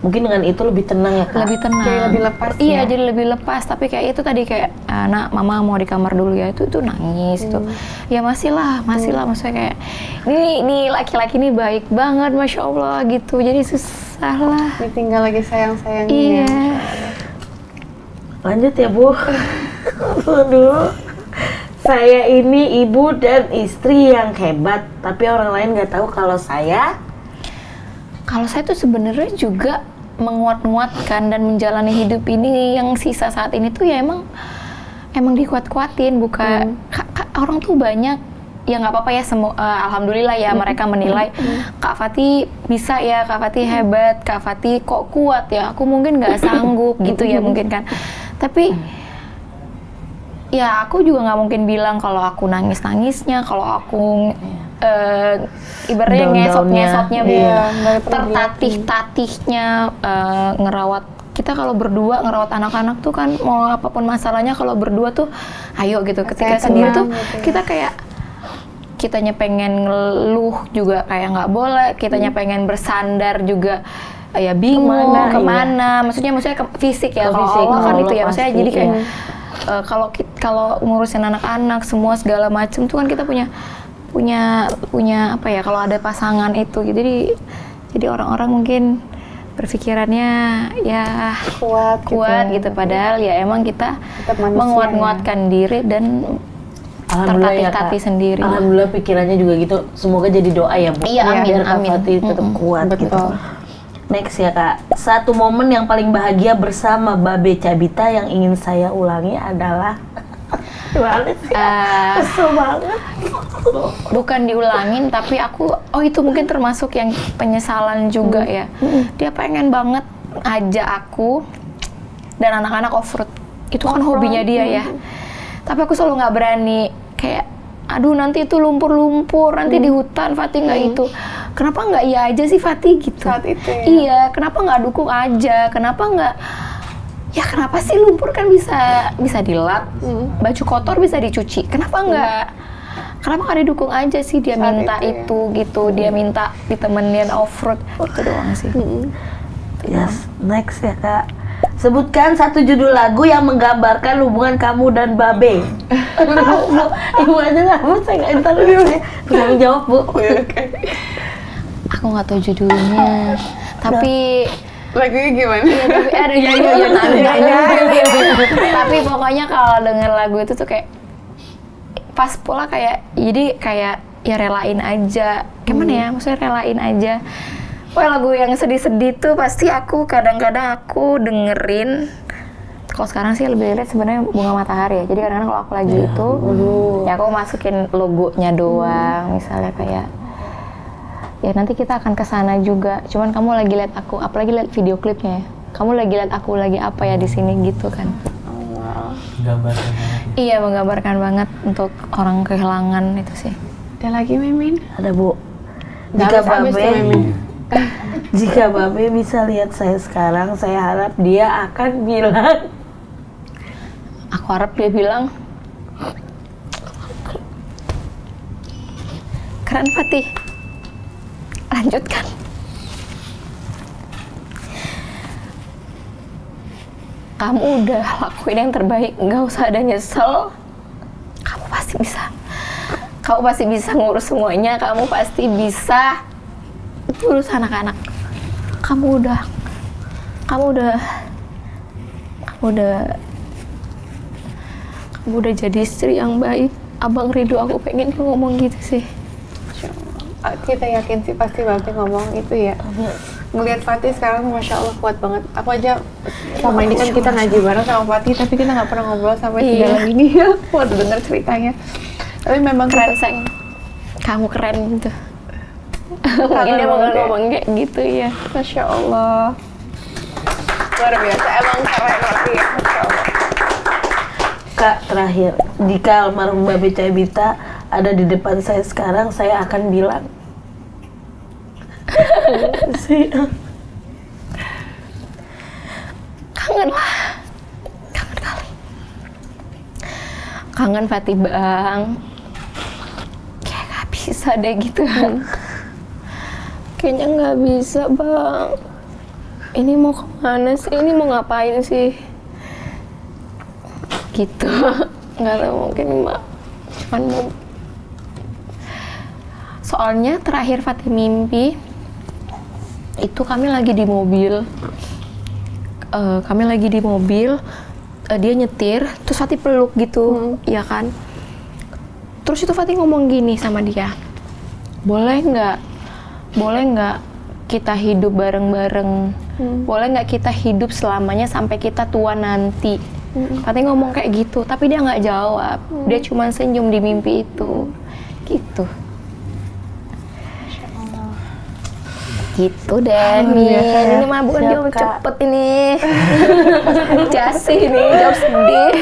D: Mungkin dengan itu lebih tenang ya Kak?
A: Lebih tenang.
B: Jadi lebih lepas
A: Iya,
B: ya?
A: jadi lebih lepas. Tapi kayak itu tadi kayak, nak mama mau di kamar dulu ya, itu nangis gitu. Ya masih lah. Maksudnya kayak, ini laki-laki ini baik banget, Masya Allah gitu. Jadi susah lah.
B: Ini tinggal lagi sayang-sayangnya.
A: Iya.
D: Lanjut ya Bu. Aduh. Saya ini ibu dan istri yang hebat, tapi orang lain nggak tahu kalau saya
A: tuh sebenarnya juga menguat-nguatkan dan menjalani hidup ini yang sisa saat ini tuh ya emang dikuat-kuatin, bukan orang tuh banyak ya nggak apa-apa ya, alhamdulillah ya mereka menilai Kak Fatih bisa ya, Kak Fatih hebat, Kak Fatih kok kuat ya, aku mungkin nggak sanggup gitu ya mungkin kan, tapi ya aku juga nggak mungkin bilang kalau aku nangis-nangisnya, kalau aku ibaratnya ngesot-ngesotnya, tertatih-tatihnya, ngerawat. Kita kalau berdua ngerawat anak-anak tuh kan mau apapun masalahnya kalau berdua tuh ayo gitu. Ketika sendiri tuh kita kayak kitanya pengen ngeluh juga kayak nggak boleh, kitanya pengen bersandar juga ya bingung kemana. Maksudnya fisik ya, fisik kan itu ya. Maksudnya jadi kayak kalau ngurusin anak-anak semua segala macem tuh kan kita punya apa ya, kalau ada pasangan itu gitu. Jadi orang-orang mungkin berpikirannya ya kuat gitu. Padahal ya emang kita menguat-nguatkan diri dan tertatih-tatih sendiri.
D: Alhamdulillah pikirannya juga gitu. Semoga jadi doa ya Bu.
A: Iya, amin.
D: Kak Fatih tetap kuat gitu. Next ya Kak, satu momen yang paling bahagia bersama Babe Cabita yang ingin saya ulangi adalah kesel banget.
A: Bukan diulangin, tapi itu mungkin termasuk yang penyesalan juga ya. Dia pengen banget ajak aku dan anak-anak off-road. Itu kan hobinya dia ya. Tapi aku selalu nggak berani. Kayak, aduh nanti itu lumpur-lumpur, nanti di hutan Fatih nggak itu. Kenapa nggak iya aja sih Fatih gitu?
B: Saat itu ya?
A: Iya, kenapa nggak dukung aja? Kenapa nggak... Ya kenapa sih lumpur kan bisa dilap, baju kotor bisa dicuci. Kenapa nggak didukung aja sih? Dia minta itu gitu, dia minta ditemenin off-road, itu doang sih.
D: Yes, next ya Kak. Sebutkan satu judul lagu yang menggambarkan hubungan kamu dan Babe. Ibu aja lah, Bu, saya nggak tahu bisa jawab Bu.
A: Aku nggak tahu judulnya, tapi
B: lagunya gimana?
A: Iya, ada Tapi pokoknya kalau denger lagu itu tuh kayak pas pula jadi kayak ya relain aja. Gimana ya? Maksudnya relain aja. Lagu yang sedih-sedih tuh pasti kadang-kadang aku dengerin. Kalau sekarang sih lebih relate sebenarnya Bunga Matahari ya. Jadi kadang-kadang kalau aku lagi itu, ya aku masukin logonya doang. Misalnya kayak ya nanti kita akan kesana juga. Cuman kamu lagi lihat aku, apalagi lihat video klipnya ya. Kamu lagi lihat aku lagi apa ya di sini gitu kan.
C: Menggambarkan banget.
A: Iya, menggambarkan banget untuk orang kehilangan itu sih.
B: Ada lagi Mimin?
D: Ada Bu. Jika Babe bisa lihat saya sekarang, saya harap dia akan bilang.
A: Aku harap dia bilang, keren Fatih. Lanjutkan. Kamu udah lakuin yang terbaik, nggak usah ada nyesel. Kamu pasti bisa. Kamu pasti bisa ngurus semuanya. Kamu pasti bisa urus anak-anak. Kamu udah jadi istri yang baik. Abang Ridho, aku pengen dia ngomong gitu sih.
B: Kita yakin sih pasti Babe ngomong itu ya. Ngelihat Fatih sekarang Masya Allah kuat banget. Aku aja selama ini kan kita ngaji bareng sama Fatih, tapi kita nggak pernah ngobrol sampai sedalam ini ya. Buat denger ceritanya. Tapi memang
A: keren sayang. Kamu keren gitu. Mungkin dia mau ngomong kayak gitu ya.
B: Masya Allah. Luar biasa, emang keren Fatih ya. Masya Allah.
D: Kak, terakhir, jika almarhum Babe Cabita ada di depan saya sekarang, saya akan bilang
A: kangen lah, kangen kali, kangen Fatih Bang, kayak gak bisa deh gitu, kayaknya nggak bisa Bang. Ini mau kemana sih? Ini mau ngapain sih? Gitu, nggak tahu, mungkin Mbak cuman mau. Soalnya terakhir Fatih mimpi itu kami lagi di mobil, dia nyetir, terus Fatih peluk gitu, ya kan? Terus itu Fatih ngomong gini sama dia, boleh nggak kita hidup bareng-bareng, boleh nggak kita hidup selamanya sampai kita tua nanti. Fatih ngomong kayak gitu, tapi dia nggak jawab, dia cuma senyum di mimpi itu, gitu. Gitu deh, ini mah bukan dia cepet ini. Jasi ini, jawab sedih.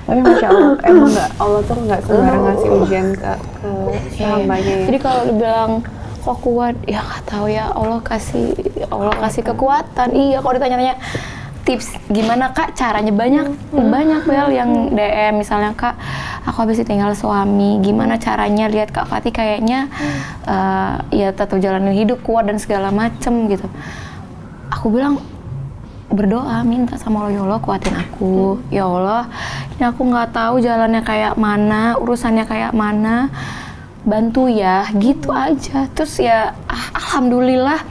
B: Tapi Masya Allah, emang Allah tuh nggak sembarang ngasih ujian ke hambanya ya.
A: Jadi kalau dibilang kok kuat, ya nggak tahu ya, Allah kasih kekuatan. Iya, kalau ditanya-tanya tips gimana Kak caranya, banyak Bel yang DM misalnya, Kak aku habis ditinggal suami, gimana caranya, lihat Kak Fatih kayaknya ya tetap jalanin hidup kuat dan segala macem gitu. Aku bilang berdoa, minta sama Allah, ya Allah kuatin aku, ya Allah ini aku nggak tahu jalannya kayak mana, urusannya kayak mana, bantu ya, gitu aja. Terus ya alhamdulillah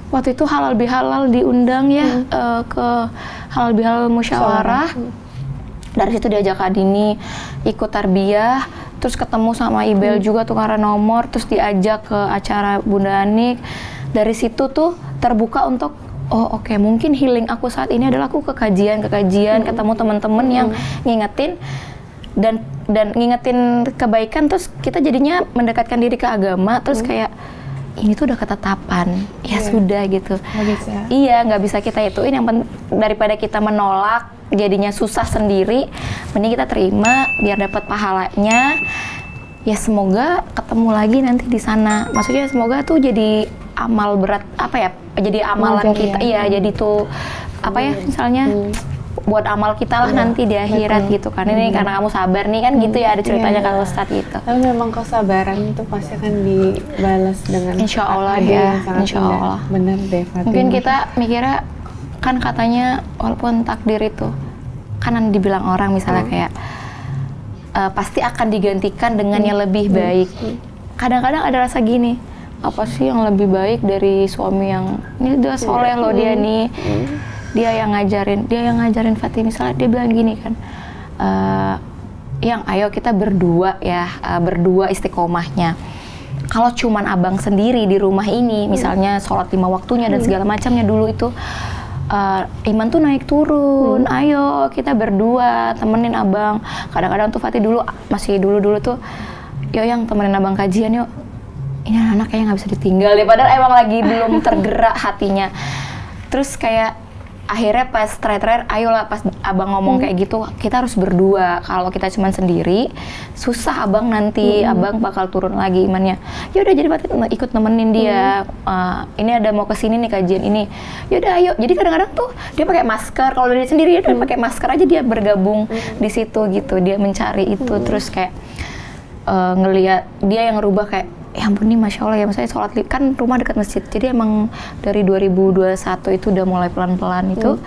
A: waktu itu halal bihalal diundang ya ke halal bihalal musyawarah. Dari situ diajak Kak Dini ikut tarbiyah, terus ketemu sama Ibel juga tukaran nomor, terus diajak ke acara Bunda Anik. Dari situ tuh terbuka untuk oke, mungkin healing aku saat ini adalah aku ke kajian, ketemu teman-teman yang ngingetin dan ngingetin kebaikan, terus kita jadinya mendekatkan diri ke agama, terus kayak ini tuh udah ketetapan, ya sudah gitu. Iya, nggak bisa kita ituin, yang daripada kita menolak jadinya susah sendiri, mending kita terima biar dapat pahalanya. Ya semoga ketemu lagi nanti di sana. Maksudnya semoga tuh jadi amal berat, jadi amalan kita, iya jadi tuh misalnya buat amal kita lah nanti di akhirat gitu kan. Ini karena kamu sabar nih kan gitu ya, ada ceritanya kalau Ustadz gitu.
B: Tapi memang kesabaran itu pasti akan dibalas dengan
A: Insya Allah ya, Insya Allah.
B: Bener deh Fatih.
A: Mungkin kita mikirnya kan katanya walaupun takdir itu kan dibilang orang misalnya kayak pasti akan digantikan dengan yang lebih baik. Kadang-kadang ada rasa gini, apa sih yang lebih baik dari suami yang ini dia soleh loh dia nih. Dia yang ngajarin Fatih, misalnya dia bilang gini kan, yang ayo kita berdua ya, berdua istiqomahnya. Kalau cuman abang sendiri di rumah ini, misalnya sholat 5 waktunya dan segala macamnya dulu itu, iman tuh naik turun. Ayo kita berdua temenin abang. Kadang-kadang tuh Fatih dulu masih dulu tuh, yo yang temenin abang kajian yuk. Ini anak kayaknya nggak bisa ditinggal deh, padahal emang lagi belum tergerak hatinya. Terus kayak akhirnya pas terakhir, ayolah pas abang ngomong kayak gitu, kita harus berdua. Kalau kita cuman sendiri, susah abang nanti, abang bakal turun lagi imannya. Ya udah jadi ikut nemenin dia. Ini ada mau kesini nih kajian ini. Ya udah ayo. Jadi kadang-kadang tuh dia pakai masker. Kalau dia sendiri dia pakai masker aja, dia bergabung di situ gitu. Dia mencari itu, terus kayak ngelihat dia yang rubah kayak, ya ampun nih Masya Allah ya, misalnya sholat kan rumah dekat masjid, jadi emang dari 2021 itu udah mulai pelan-pelan itu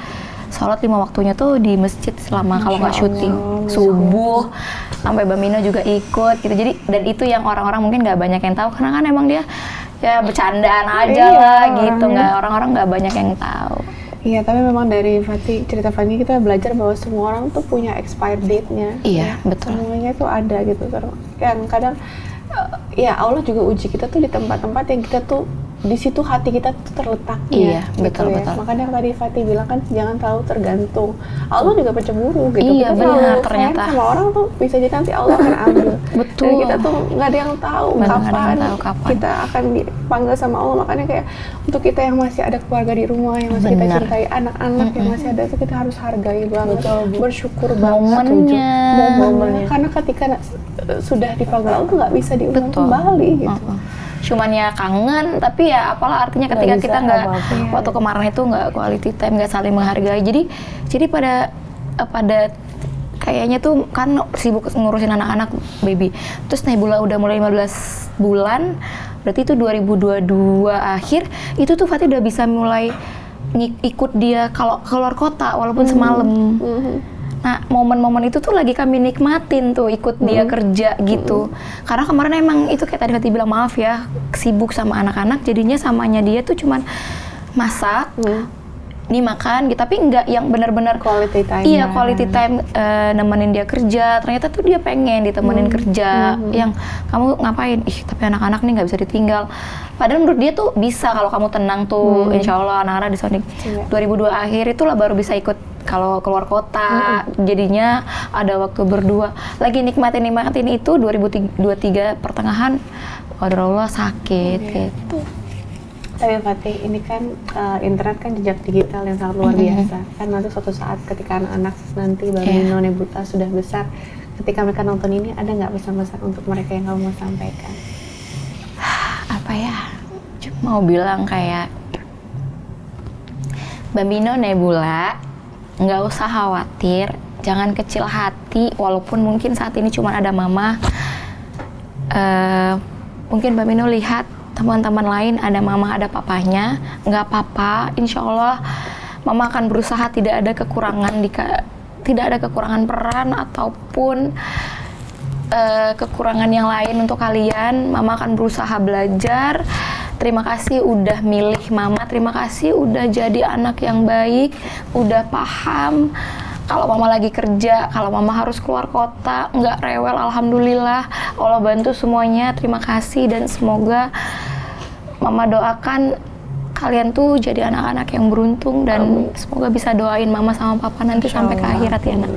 A: sholat 5 waktunya tuh di masjid selama kalau nggak syuting, subuh sampai Mbak Mina juga ikut gitu. Jadi dan itu yang orang-orang mungkin nggak banyak yang tahu, karena kan emang dia ya bercandaan aja lah gitu, nggak orang-orang nggak banyak yang tahu.
B: Iya, tapi memang dari cerita Fatih kita belajar bahwa semua orang tuh punya expired date-nya.
A: Iya, betul.
B: Semuanya tuh ada gitu. Yang kadang ya Allah juga uji kita tuh di tempat-tempat yang kita tuh di situ hati kita tuh terletaknya.
A: Iya,
B: gitu
A: betul,
B: ya.
A: betul.
B: Makanya tadi Fatih bilang kan jangan terlalu tergantung. Allah juga pencemburu gitu.
A: Iya,
B: kita
A: benar,
B: terlalu
A: ternyata.
B: sayang sama orang tuh bisa jadi nanti Allah akan ambil.
A: Betul.
B: Dan kita tuh nggak ada yang tahu kapan kita akan dipanggil sama Allah. Makanya kayak untuk kita yang masih ada keluarga di rumah, yang masih kita cintai, anak-anak yang masih ada itu kita harus hargai banget, bersyukur banget momennya. Karena ketika sudah dipanggil Allah tuh nggak bisa diulang kembali gitu.
A: Cuman ya kangen, tapi ya apalah artinya ketika kita nggak waktu kemarin itu nggak quality time, nggak saling menghargai. Jadi pada kayaknya tuh kan sibuk ngurusin anak-anak baby. Terus Nebula udah mulai 15 bulan, berarti itu 2022 akhir itu tuh Fatih udah bisa mulai ikut dia kalau keluar kota walaupun semalam. Nah, momen-momen itu tuh lagi kami nikmatin tuh, ikut dia kerja gitu. Karena kemarin emang itu kayak tadi Fatih bilang, maaf ya, sibuk sama anak-anak, jadinya samanya dia tuh cuman masak, nih makan gitu, tapi nggak yang benar-benar
B: quality time.
A: Iya, quality time nemenin dia kerja. Ternyata tuh dia pengen ditemenin kerja. Yang kamu ngapain? Tapi anak-anak nih nggak bisa ditinggal. Padahal menurut dia tuh bisa kalau kamu tenang tuh, insya Allah anak-anak di Sonic. 2002 akhir itulah baru bisa ikut kalau keluar kota. Jadinya ada waktu berdua. Lagi nikmatin itu 2023 pertengahan, qadarullah sakit gitu.
B: Tapi Fatih, ini kan internet kan jejak digital yang sangat luar biasa. Kan nanti suatu saat ketika anak-anak nanti Bambino Nebuta sudah besar, ketika mereka nonton ini, ada nggak pesan-pesan untuk mereka yang kamu mau sampaikan?
A: Apa ya? Cuma mau bilang kayak Bambino Nebula, nggak usah khawatir, jangan kecil hati, walaupun mungkin saat ini cuma ada mama. Mungkin Bambino lihat teman-teman lain ada mama, ada papanya, nggak apa-apa, insya Allah mama akan berusaha tidak ada kekurangan peran ataupun kekurangan yang lain untuk kalian. Mama akan berusaha belajar. Terima kasih udah milih mama, terima kasih udah jadi anak yang baik, udah paham kalau mama lagi kerja, kalau mama harus keluar kota, nggak rewel. Alhamdulillah, Allah bantu semuanya. Terima kasih dan semoga mama doakan kalian tuh jadi anak-anak yang beruntung dan semoga bisa doain mama sama papa nanti sampai ke akhirat ya nak.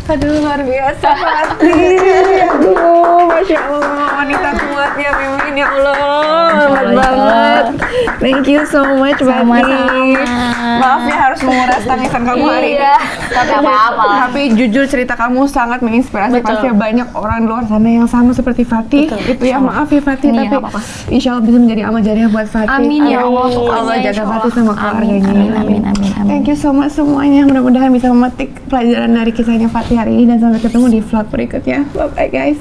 B: Aduh, luar biasa Fatih. Aduh, Masya Allah, wanita kuat ya Mimin, ya Allah, hebat banget. Thank you so much, Fatih. Maaf ya harus menguras tangisan kamu hari ini. Tapi jujur cerita kamu sangat menginspirasi. Pasti banyak orang di luar sana yang sama seperti Fatih. Itu ya, maaf ya Fatih, tapi insya Allah bisa menjadi amal jariah buat Fatih.
A: Amin ya Allah.
B: Allah jaga Fatih sama keluarganya.
A: Amin.
B: Thank you so much semuanya. Mudah-mudahan bisa memetik pelajaran dari kisahnya Fatih hari ini dan sampai ketemu di vlog berikutnya. Bye bye guys.